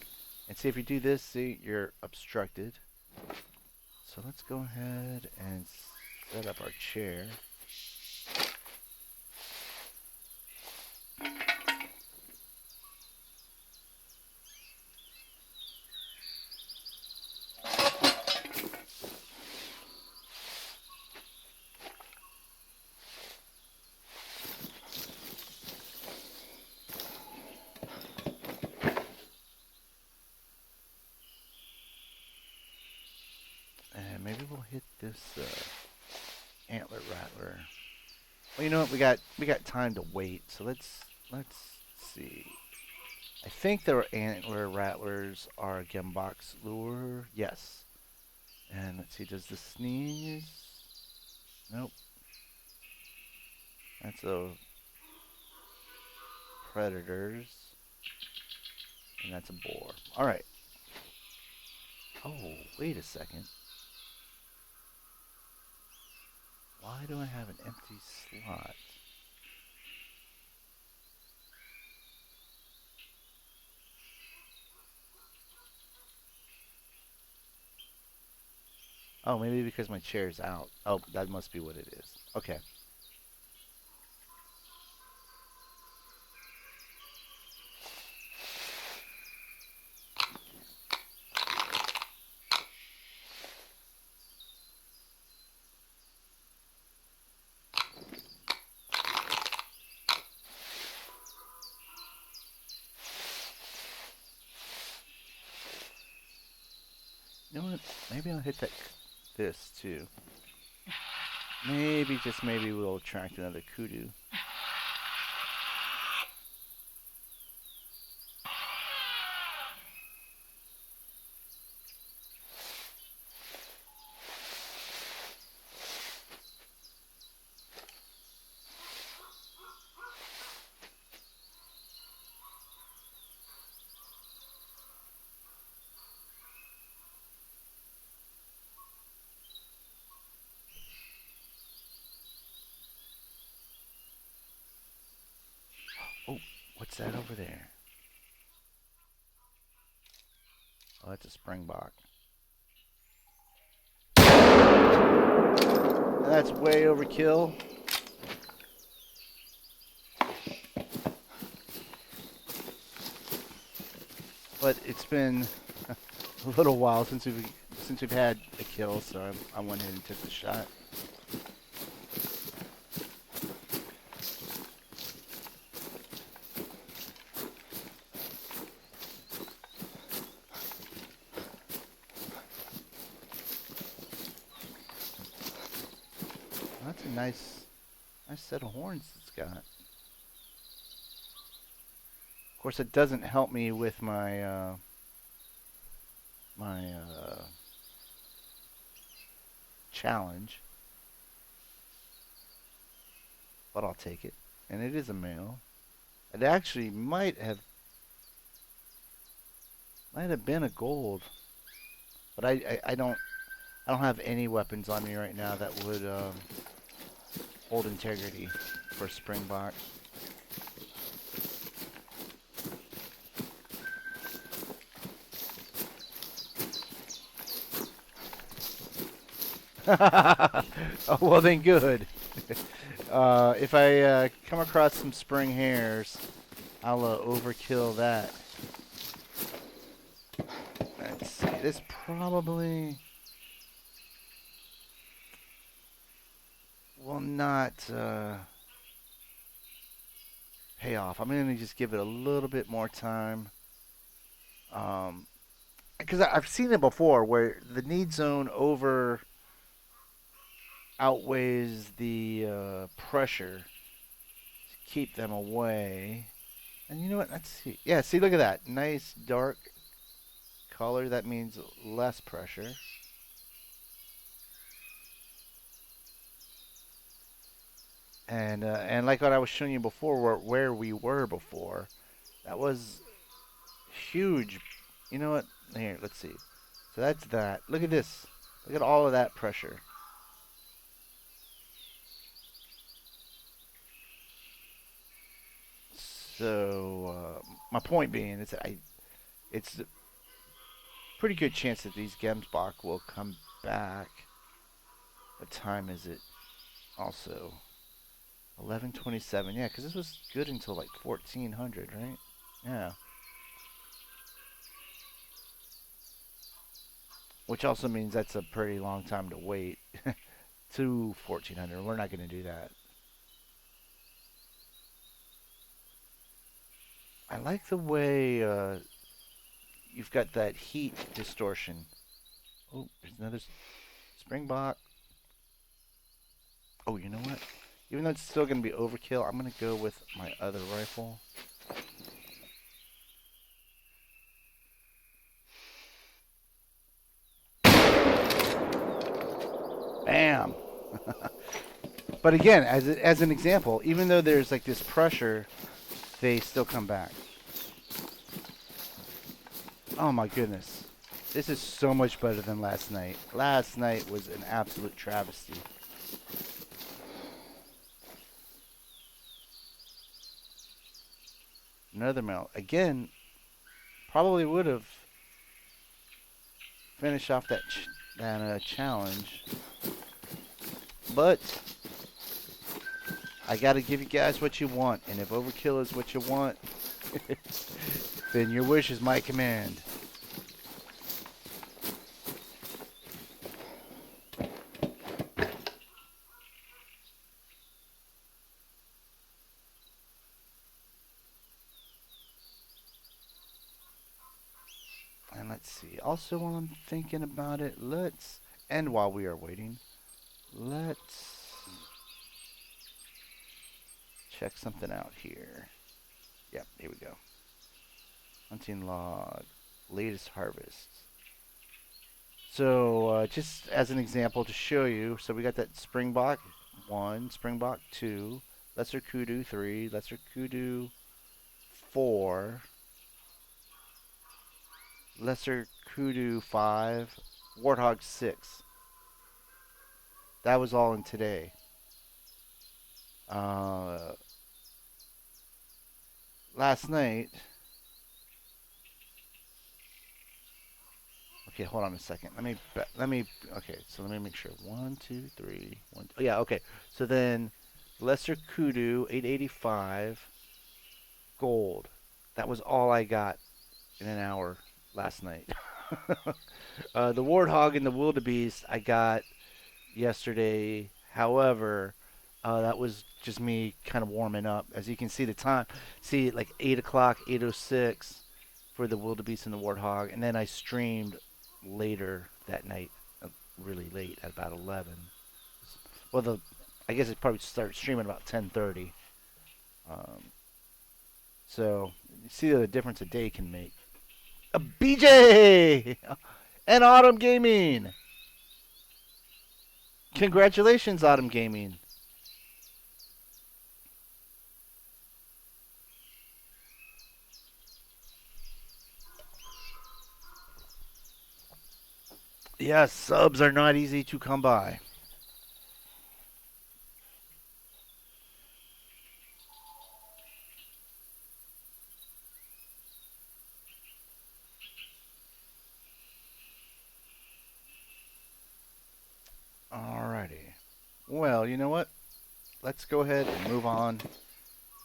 S1: And see, if you do this, see, you're obstructed. So let's go ahead and set up our chair. this antler rattler. Well, you know what? We got time to wait, so let's see. I think the antler rattlers are a gembox lure. Yes. And let's see, does the sneeze? Nope. That's a predators. And that's a boar. Alright. Oh, wait a second. Why do I have an empty slot? Oh, maybe because my chair's out. Oh, that must be what it is. Okay. You know what? Maybe I'll hit this too. Maybe, just maybe, we'll attract another kudu. Oh, what's that over there? Oh, that's a springbok. That's way overkill. But it's been a little while since we've had a kill, so I went ahead and took the shot. That's a nice set of horns it's got. Of course, it doesn't help me with my challenge, but I'll take it. And it is a male. It actually might have been a gold, but I don't have any weapons on me right now that would hold integrity for springbok. Oh, well then good. If I come across some spring hares, I'll overkill that. Let's see. This probably will not pay off. I'm going to just give it a little bit more time. Because I've seen it before where the need zone outweighs the pressure to keep them away. And you know what? Let's see. Yeah, see, look at that. Nice dark color. That means less pressure. And like what I was showing you before, where we were before, that was huge. You know what? Here, let's see. So that's that. Look at this. Look at all of that pressure. So my point being, it's a pretty good chance that these Gemsbach will come back. What time is it? Also, 11:27. Yeah, because this was good until like 1400, right? Yeah. Which also means that's a pretty long time to wait to 1400. We're not going to do that. I like the way you've got that heat distortion. Oh, there's another springbok. Oh, you know what? Even though it's still going to be overkill, I'm going to go with my other rifle. Bam! But again, as an example, even though there's like this pressure, they still come back. Oh my goodness. This is so much better than last night. Last night was an absolute travesty. Another mount. Again, probably would have finished off that challenge. But I got to give you guys what you want. And if overkill is what you want, then your wish is my command. And let's see. Also, while I'm thinking about it, and while we are waiting, let's check something out here. Yep, here we go. Hunting log, latest harvest. So just as an example to show you, so we got that springbok 1, springbok 2, lesser kudu 3, lesser kudu 4, lesser kudu 5, warthog 6. That was all in today. Last night. Okay, hold on a second. Okay, so let me make sure. 1, 2, 3, 1. Oh, yeah, okay. So then, lesser kudu 885, gold. That was all I got in an hour last night. The warthog and the wildebeest I got yesterday. However, that was just me kind of warming up. As you can see, the time, see like 8 o'clock, 8:06 for the wildebeest and the warthog, and then I streamed later that night, really late at about 11. Well, I guess it probably started streaming about 10:30. Um, so you see the difference a day can make. A BJ and Autumn Gaming. Congratulations, Autumn Gaming. Yes, subs are not easy to come by. Alrighty. Well, you know what? Let's go ahead and move on.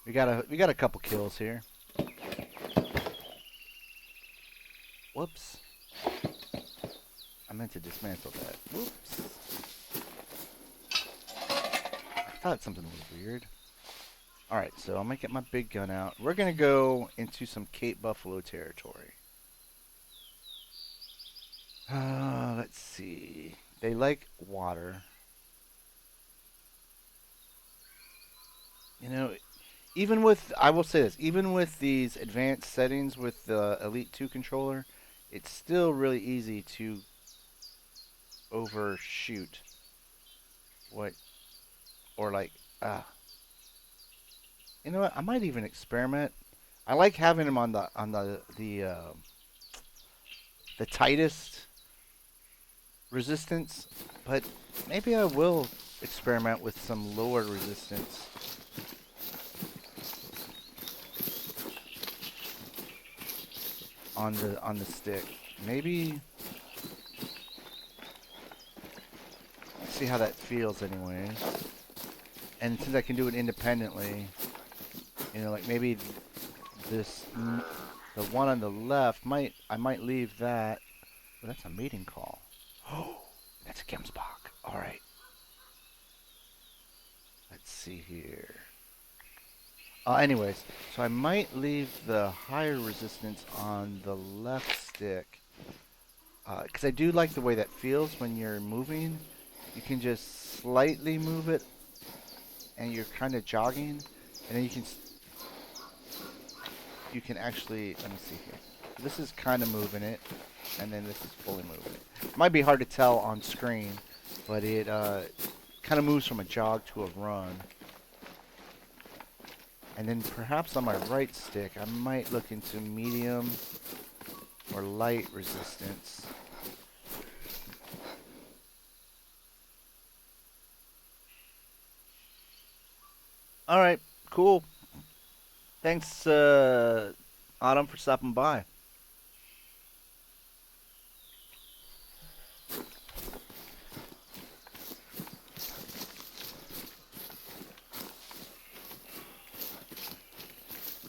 S1: We got a couple kills here. Whoops. I meant to dismantle that. Whoops. I thought something was weird. Alright, so I'm going to get my big gun out. We're going to go into some Cape Buffalo territory. Let's see. They like water. You know, I will say this, even with these advanced settings with the Elite 2 controller, it's still really easy to overshoot what, or like, you know what, I might even experiment. I like having them on the tightest resistance, but maybe I will experiment with some lower resistance. On the stick. Maybe see how that feels anyways. And since I can do it independently, you know, like maybe this the one on the left I might leave that. Oh, that's a mating call. Oh, that's a Gemsbach. All right. Let's see here. Anyways, so I might leave the higher resistance on the left stick. Because I do like the way that feels when you're moving. You can just slightly move it and you're kind of jogging, and then you can actually, let me see here. So this is kind of moving it, and then this is fully moving it. It might be hard to tell on screen, but it kind of moves from a jog to a run. And then perhaps on my right stick, I might look into medium or light resistance. All right, cool. Thanks, Autumn, for stopping by.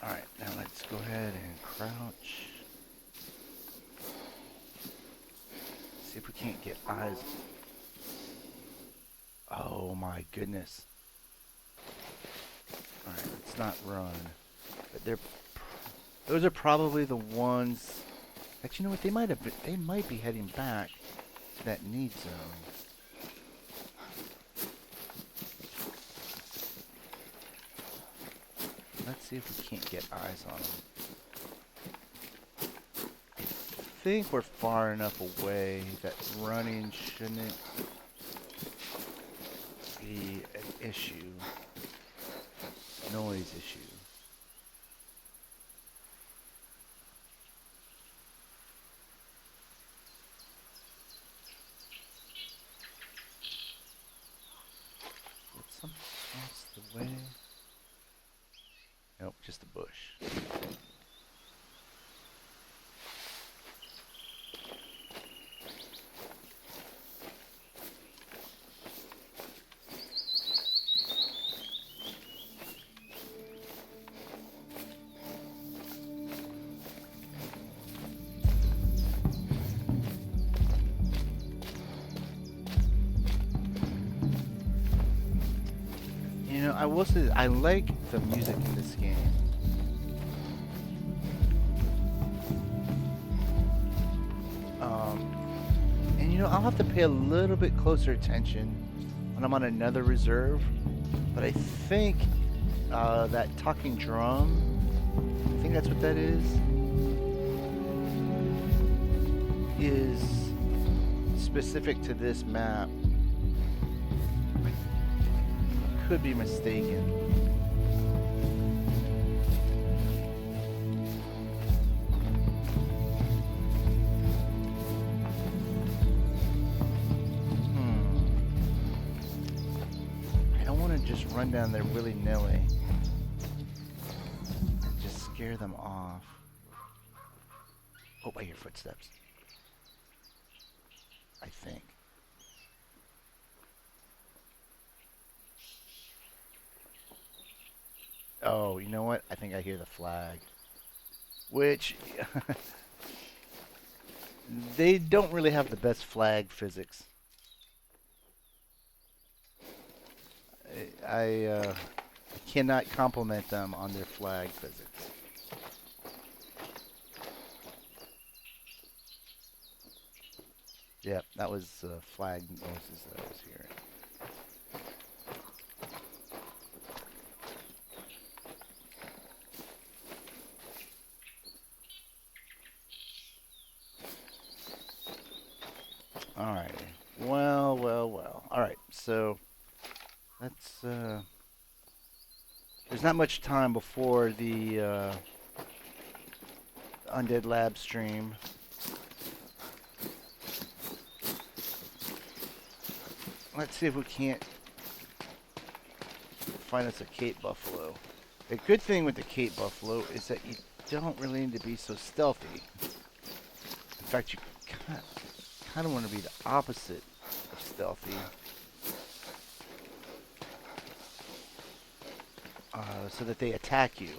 S1: All right, now let's go ahead and crouch. See if we can't get eyes. Oh my goodness. All right, let's not run. But those are probably the ones. Actually, you know what? They might be heading back to that need zone. Let's see if we can't get eyes on them. I think we're far enough away that running shouldn't be an issue. Noise issue. Is something across the way? Nope, just a bush. You know, I will say I like the music in this game. And you know, I'll have to pay a little bit closer attention when I'm on another reserve. But I think that talking drum, I think that's what that is specific to this map. Could be mistaken. I don't want to just run down there willy-nilly and just scare them off. Oh, I hear footsteps. I think. Oh, you know what? I think I hear the flag. Which, they don't really have the best flag physics. I cannot compliment them on their flag physics. Yep, that was flag noises that I was hearing. Alright. Well, well, well. Alright, so let's there's not much time before the Undead Lab stream. Let's see if we can't find us a Cape Buffalo. The good thing with the Cape Buffalo is that you don't really need to be so stealthy. In fact, you kind of want to be the opposite of stealthy. So that they attack you.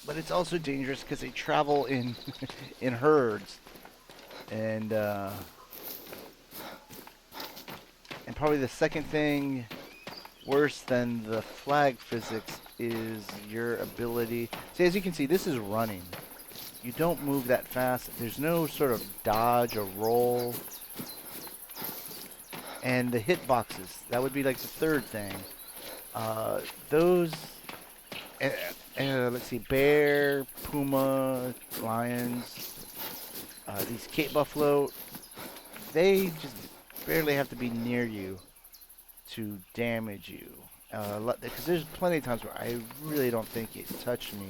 S1: But it's also dangerous because they travel in in herds, and probably the second thing worse than the flag physics is your ability. See, as you can see, this is running. You don't move that fast. There's no sort of dodge or roll. And the hit boxes, that would be like the third thing. Those, uh, let's see, bear, puma, lions, these Cape buffalo, they just barely have to be near you to damage you. Because there's plenty of times where I really don't think it touched me,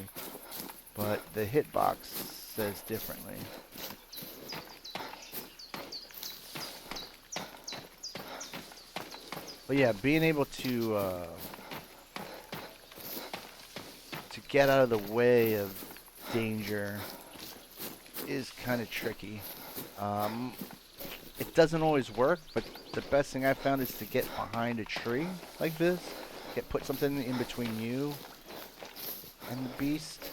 S1: but the hitbox says differently. But yeah, being able to get out of the way of danger is kind of tricky. Um, it doesn't always work, but the best thing I found is to get behind a tree like this. Put something in between you and the beast.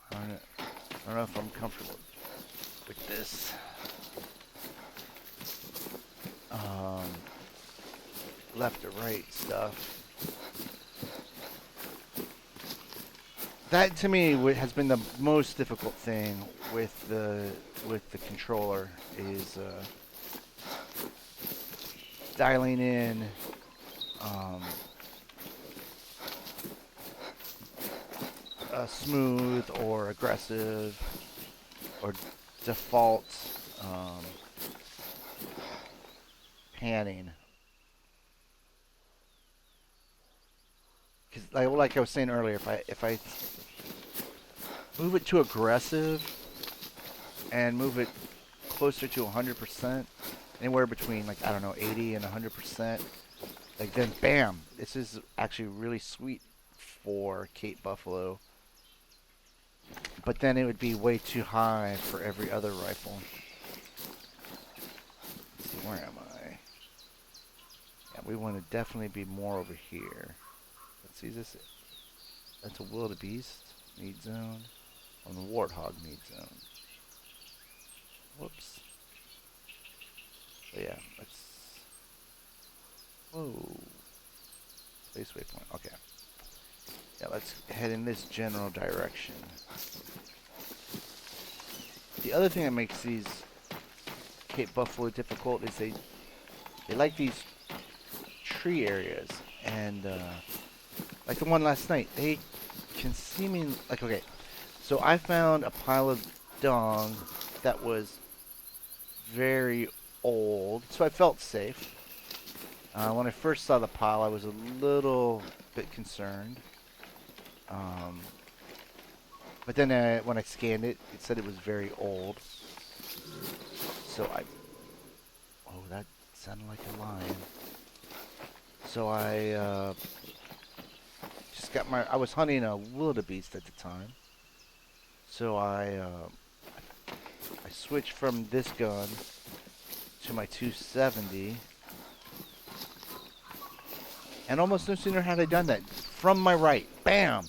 S1: I don't know if I'm comfortable with this. Left to right stuff. That to me has been the most difficult thing with the controller is dialing in smooth or aggressive or default panning. Because like I was saying earlier, if I move it too aggressive and move it closer to 100%, anywhere between like I don't know 80 and 100%, like then bam, this is actually really sweet for Cape Buffalo. But then it would be way too high for every other rifle. Let's see, where am I? Yeah, we want to definitely be more over here. Let's see, is this it? That's a wildebeest need zone. On the warthog need zone. Whoops. But yeah, let's. Whoa. Space waypoint. Okay. Yeah, let's head in this general direction. The other thing that makes these Cape Buffalo difficult is they like these tree areas, and like the one last night, they can seemingly like okay. So I found a pile of dung that was very old, so I felt safe. When I first saw the pile, I was a little bit concerned. But then when I scanned it, it said it was very old. So oh, that sounded like a lion. So I just got I was hunting a wildebeest at the time. So I switched from this gun to my 270. And almost no sooner had I done that, from my right, bam,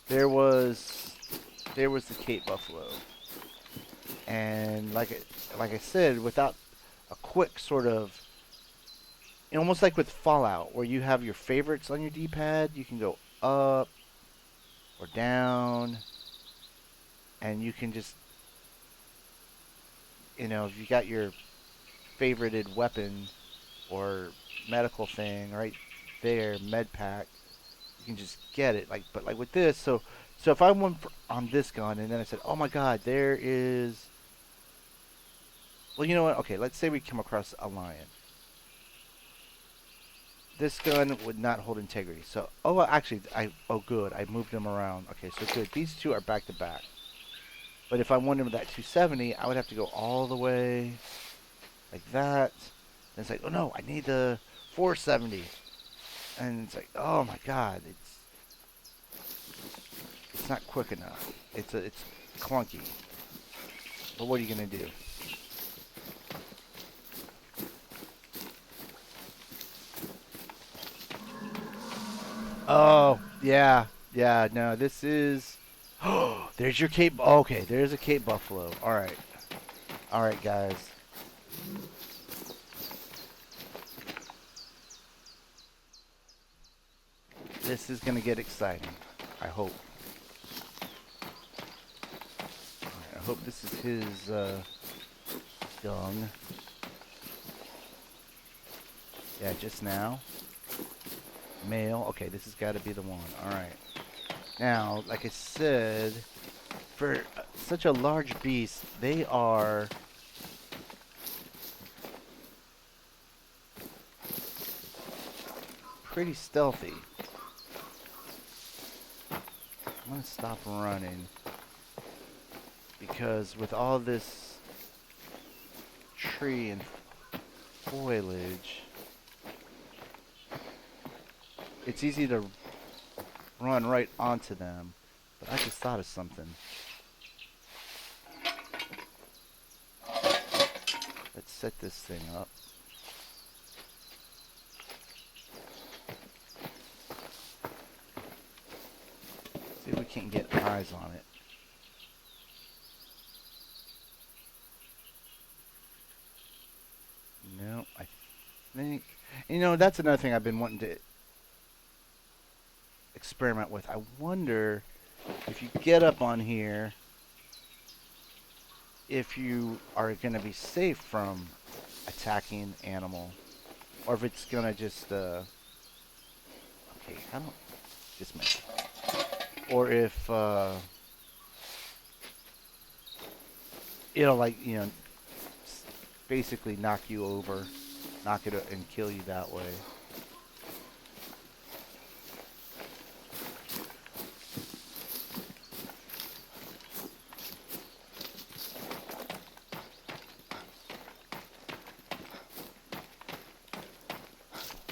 S1: there was the Cape Buffalo. And like I said, without a quick sort of, almost like with Fallout, where you have your favorites on your D-pad, you can go up or down, and you can just, if you got your favorited weapon or medical thing right there, med pack, you can just get it. But with this, so if I went on this gun and then I said, oh my God, there is. Well, you know what? Okay, let's say we come across a lion. This gun would not hold integrity. So, actually, good. I moved them around. Okay, so good. These two are back to back. But if I wanted that 270, I would have to go all the way like that. And it's like, oh no, I need the 470. And it's like, oh my God, it's not quick enough. It's clunky. But what are you gonna do? Oh yeah, no, this is. Oh, there's your Cape. Okay, there's a Cape Buffalo. All right, guys. This is gonna get exciting. I hope. I hope this is his dung. Yeah, just now. Male. Okay, this has got to be the one. Alright. Now, like I said, for such a large beast, they are pretty stealthy. I'm going to stop running because with all this tree and foliage, it's easy to run right onto them. But I just thought of something. Let's set this thing up. See if we can't get eyes on it. No, I think... You know, that's another thing I've been wanting to experiment with. I wonder if you get up on here, if you are going to be safe from attacking animal, or if it's going to just, okay, I don't, just make it. Or if, it'll like, you know, basically knock you over, knock it and kill you that way.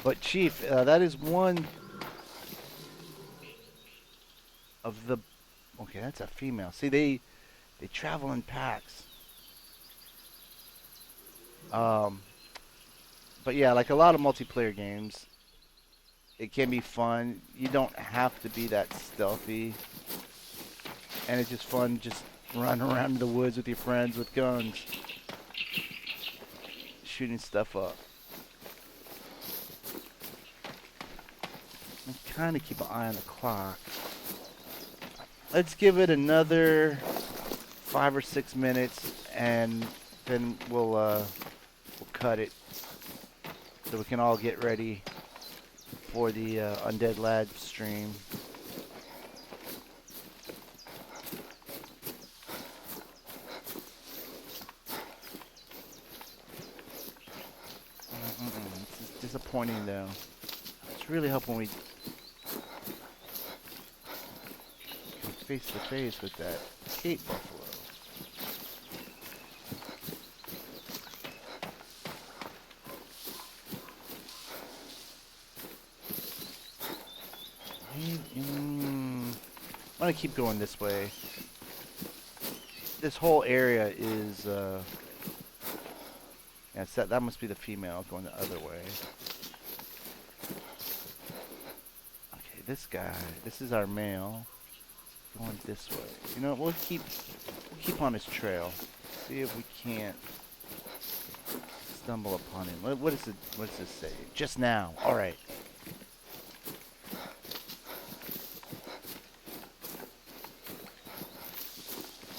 S1: But Chief, that is one of the... Okay, that's a female. See, they travel in packs. But yeah, like a lot of multiplayer games, it can be fun. You don't have to be that stealthy. And it's just fun just running around in the woods with your friends with guns. Shooting stuff up. Kind of keep an eye on the clock. Let's give it another 5 or 6 minutes, and then we'll cut it so we can all get ready for the Undead Lad stream. This is disappointing though. It's really helping when we face to face with that Cape Buffalo. I'm gonna keep going this way. This whole area is yeah, that must be the female going the other way. Okay, this guy, this is our male. Going this way. You know, we'll keep on his trail. See if we can't stumble upon him. What does this say? Just now. All right.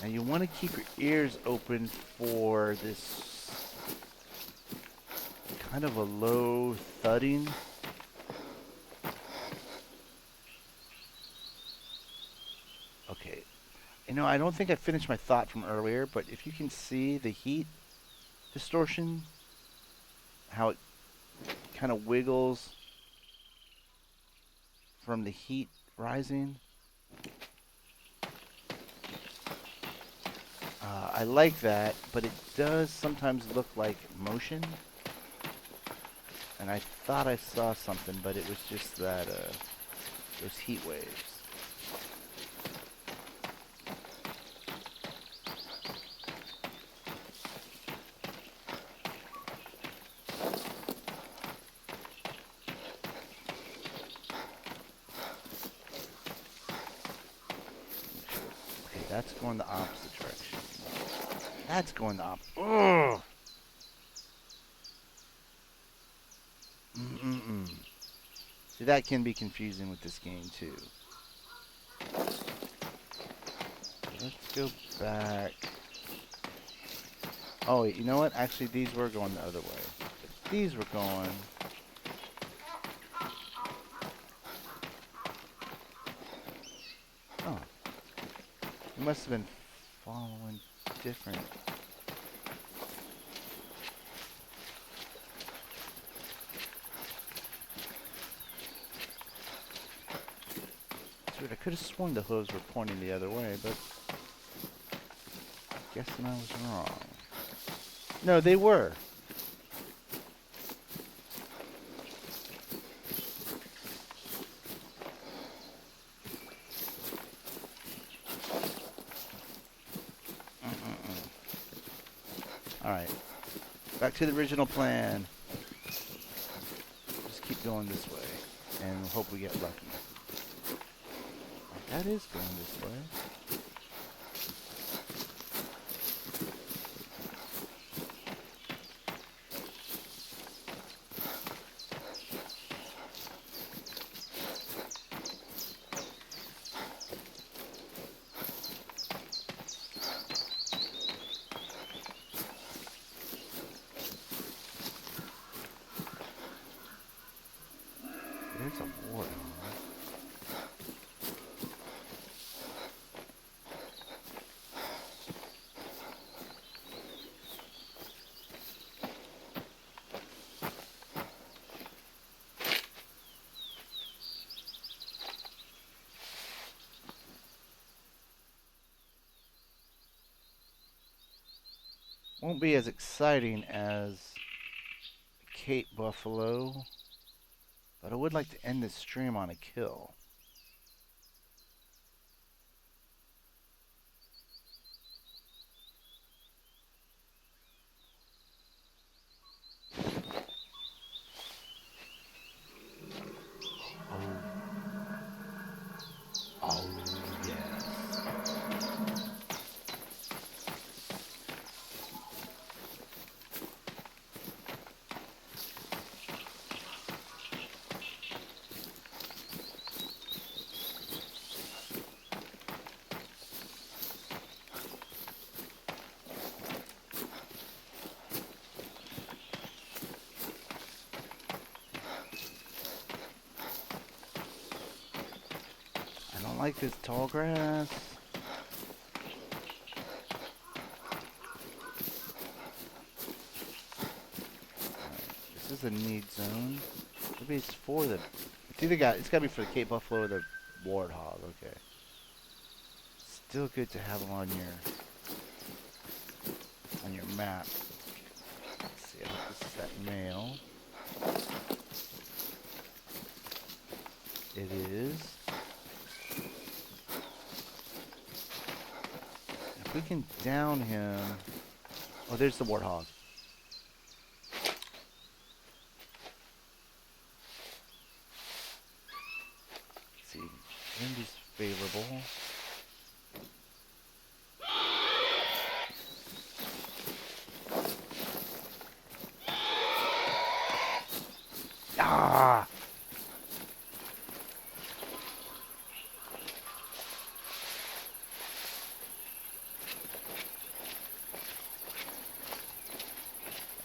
S1: Now you want to keep your ears open for this kind of a low thudding. Okay. You know, I don't think I finished my thought from earlier, but if you can see the heat distortion, how it kind of wiggles from the heat rising. I like that, but it does sometimes look like motion. And I thought I saw something, but it was just that, those heat waves. Okay, that's going the opposite direction. That's going the opposite. Ugh! See, that can be confusing with this game, too. Let's go back. Oh, wait, you know what? Actually, these were going the other way. These were going... Oh. You must have been following different... That's weird. I could have sworn the hooves were pointing the other way, but... Guessing I was wrong. No, they were. Alright. Back to the original plan. Just keep going this way. And we'll hope we get lucky. That is going this way. There's a warthog. Won't be as exciting as Cape Buffalo, but I would like to end this stream on a kill. Oh, yes. I don't like this tall grass. This is a need zone. Maybe it's for the... It's either got... It's got to be for the Cape Buffalo or the Warthog. Okay. Still good to have them on your map. Let's see. I hope this is that male. It is. If we can down him... Oh, there's the Warthog. Let's see. Wind is favorable. Ah!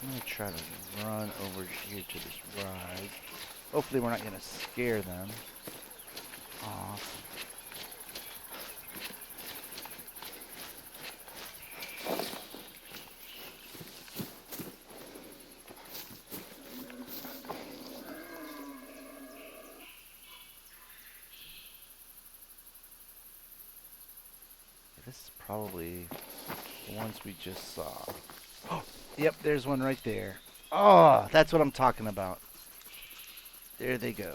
S1: I'm going to try to run over here to this ride. Hopefully we're not going to scare them off. This is probably the ones we just saw. Oh, yep, there's one right there. Oh, that's what I'm talking about. There they go.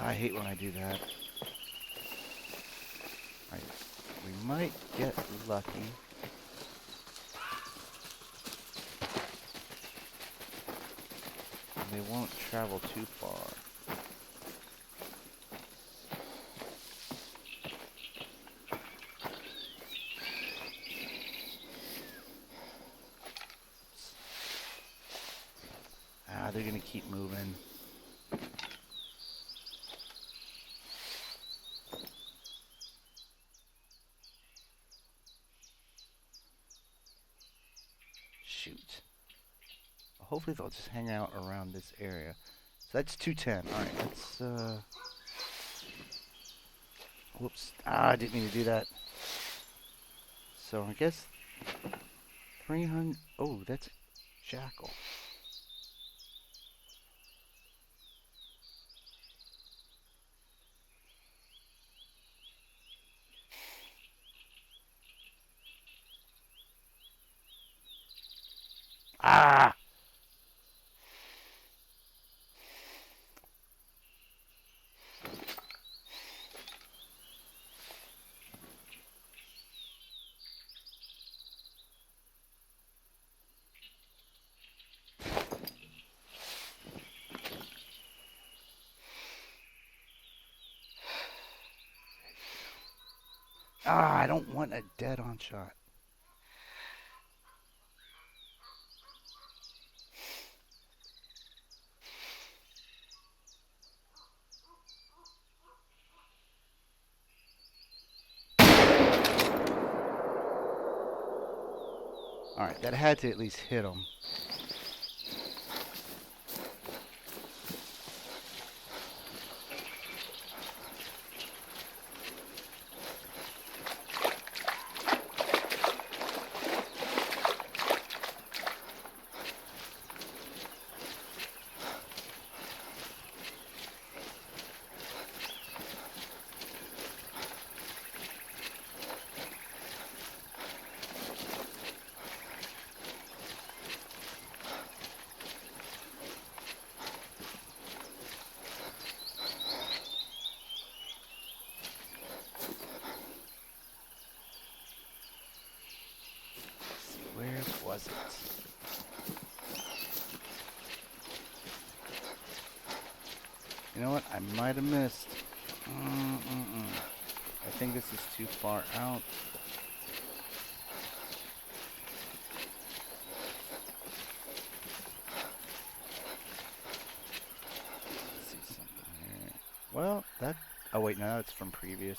S1: I hate when I do that. Right, we might get lucky. And they won't travel too far. They're gonna keep moving. shoot. Hopefully they'll just hang out around this area. So that's 210. Alright, let's, whoops. I didn't mean to do that. So I guess 300. Oh, that's Jackal. Ah! Ah, I don't want a dead-on shot. Alright, that had to at least hit him. Where was it? You know what? I might have missed. I think this is too far out. Let's see something here. Well, that... Oh, wait, no, it's from previous.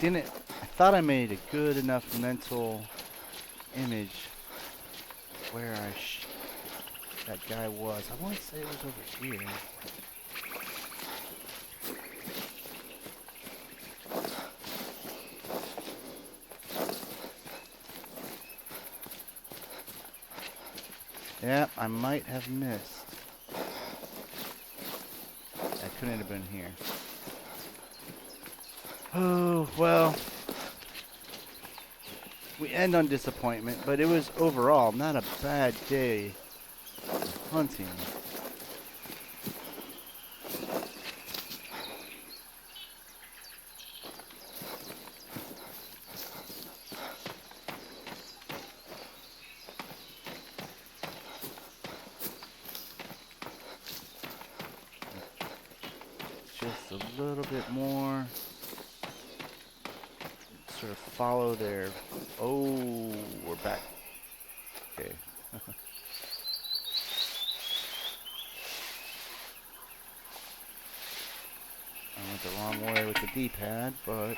S1: I thought I made a good enough mental image where that guy was. I want to say it was over here. Yeah, I might have missed. That couldn't have been here. Oh, well. We end on disappointment, but it was overall not a bad day of hunting. Just a little bit more. Sort of follow their... Oh, we're back. Okay. I went the wrong way with the D-pad, but...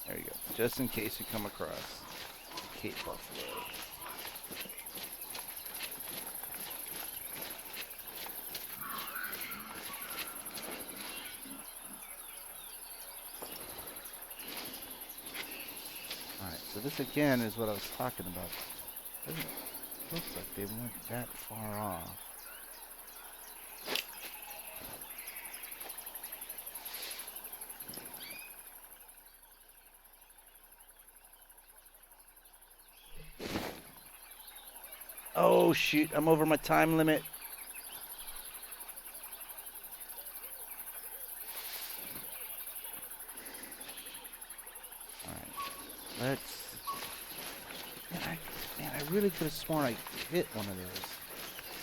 S1: There you go. Just in case you come across Cape Buffalo. So this again is what I was talking about. Doesn't look like they went that far off. Oh shoot, I'm over my time limit. Alright, let's... Man, I really could have sworn I hit one of those.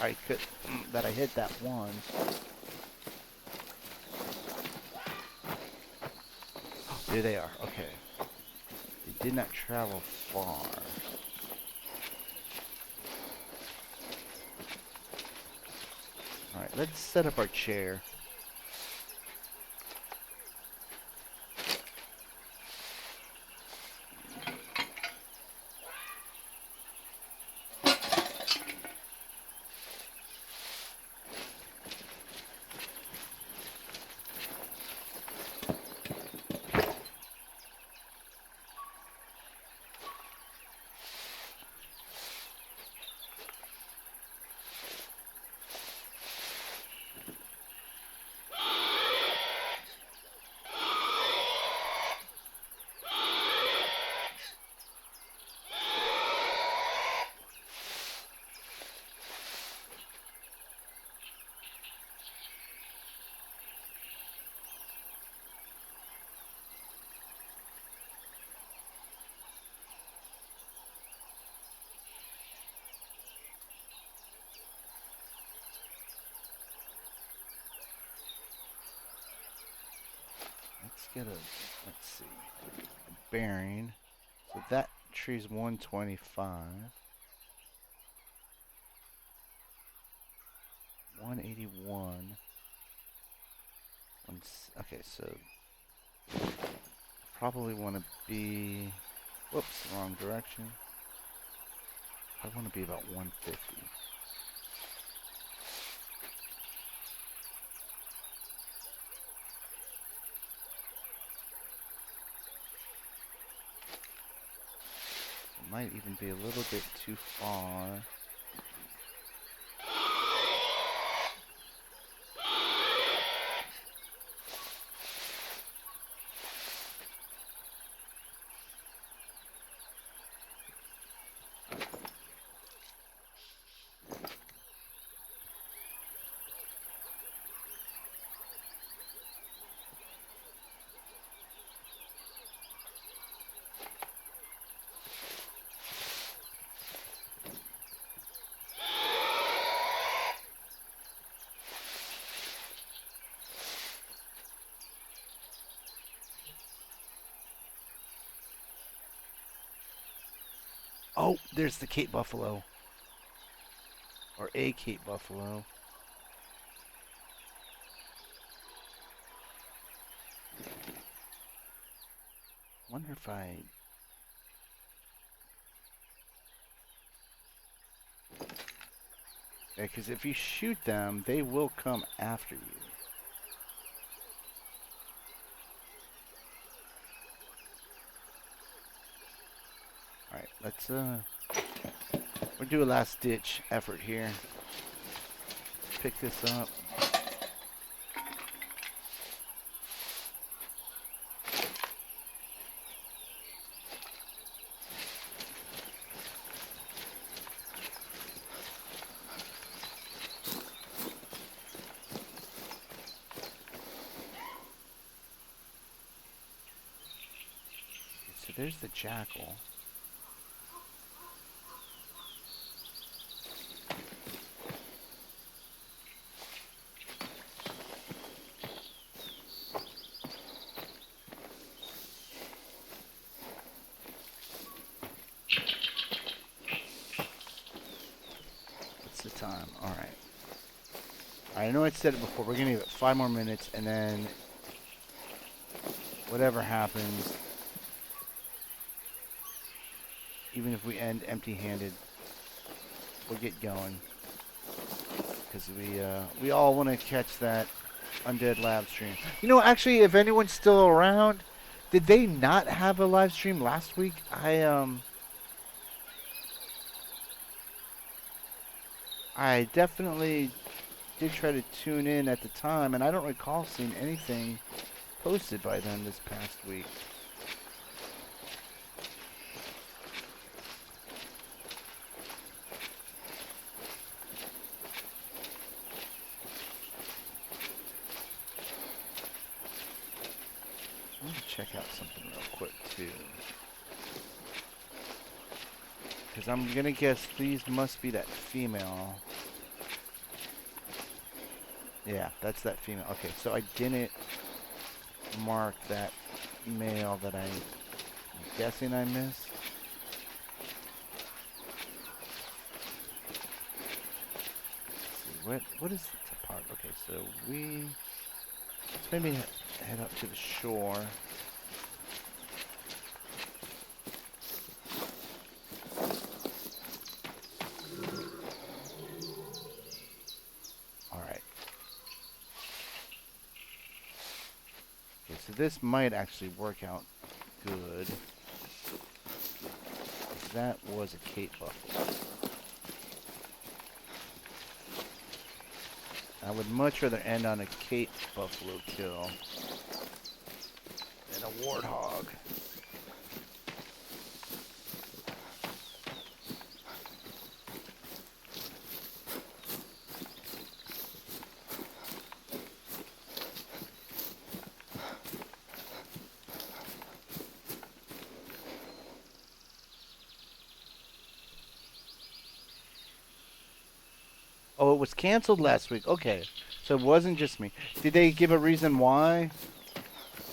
S1: I could that I hit that one. There they are. Okay. They did not travel far. All right, let's set up our chair. Let's see, a bearing. So that tree's 125. 181. Okay, so probably want to be, whoops, wrong direction. I want to be about 150. It might even be a little bit too far. Oh, there's the Cape Buffalo. Or a Cape Buffalo. Wonder if I... Yeah, because if you shoot them, they will come after you. Alright, let's we'll do a last ditch effort here. Pick this up. So there's the jackal. Time. All right. I know I said it before. We're gonna give it 5 more minutes, and then whatever happens, even if we end empty-handed, we'll get going because we all want to catch that undead live stream. You know, actually, if anyone's still around, did they not have a live stream last week? I definitely did try to tune in at the time, and I don't recall seeing anything posted by them this past week. Let me check out something real quick, too. Because I'm going to guess these must be that female. Yeah, that's that female. Okay, so I didn't mark that male that I'm guessing I missed. Let's see, what is the part? Okay, so let's maybe head up to the shore. All right. Okay, so this might actually work out good. That was a Cape buffalo. I would much rather end on a Cape buffalo kill than a warthog. Oh, it was canceled last week. Okay, so it wasn't just me. Did they give a reason why,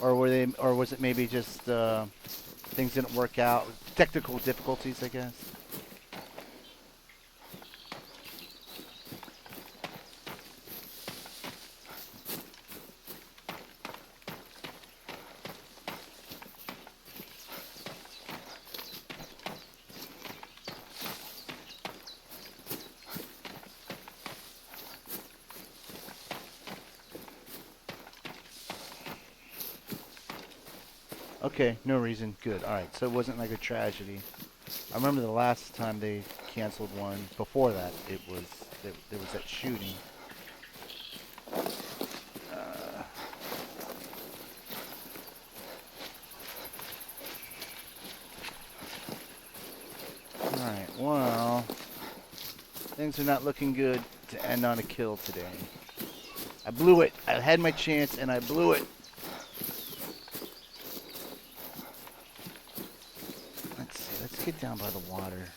S1: or was it maybe just things didn't work out, technical difficulties, I guess? Okay, no reason. Good. All right, so it wasn't like a tragedy. I remember the last time they canceled one. Before that, there was that shooting. Uh, all right. Well, things are not looking good to end on a kill today. I blew it. I had my chance and I blew it. Let's see. Let's get down by the water.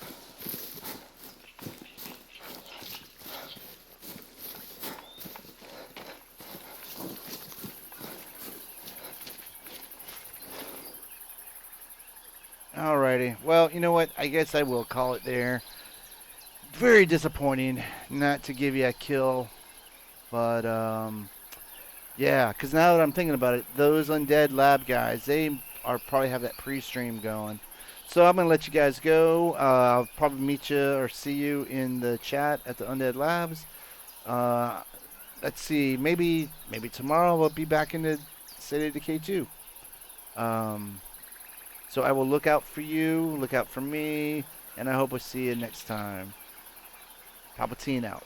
S1: Alrighty. Well, you know what? I guess I will call it there. Very disappointing not to give you a kill. But, yeah, because now that I'm thinking about it, those undead lab guys, they are probably have that pre-stream going. So I'm going to let you guys go. I'll probably meet you or see you in the chat at the Undead Labs. Uh, let's see. Maybe tomorrow we'll be back in the City of Decay 2. So I will look out for you, look out for me, and I hope we'll see you next time. PalpyTeen out.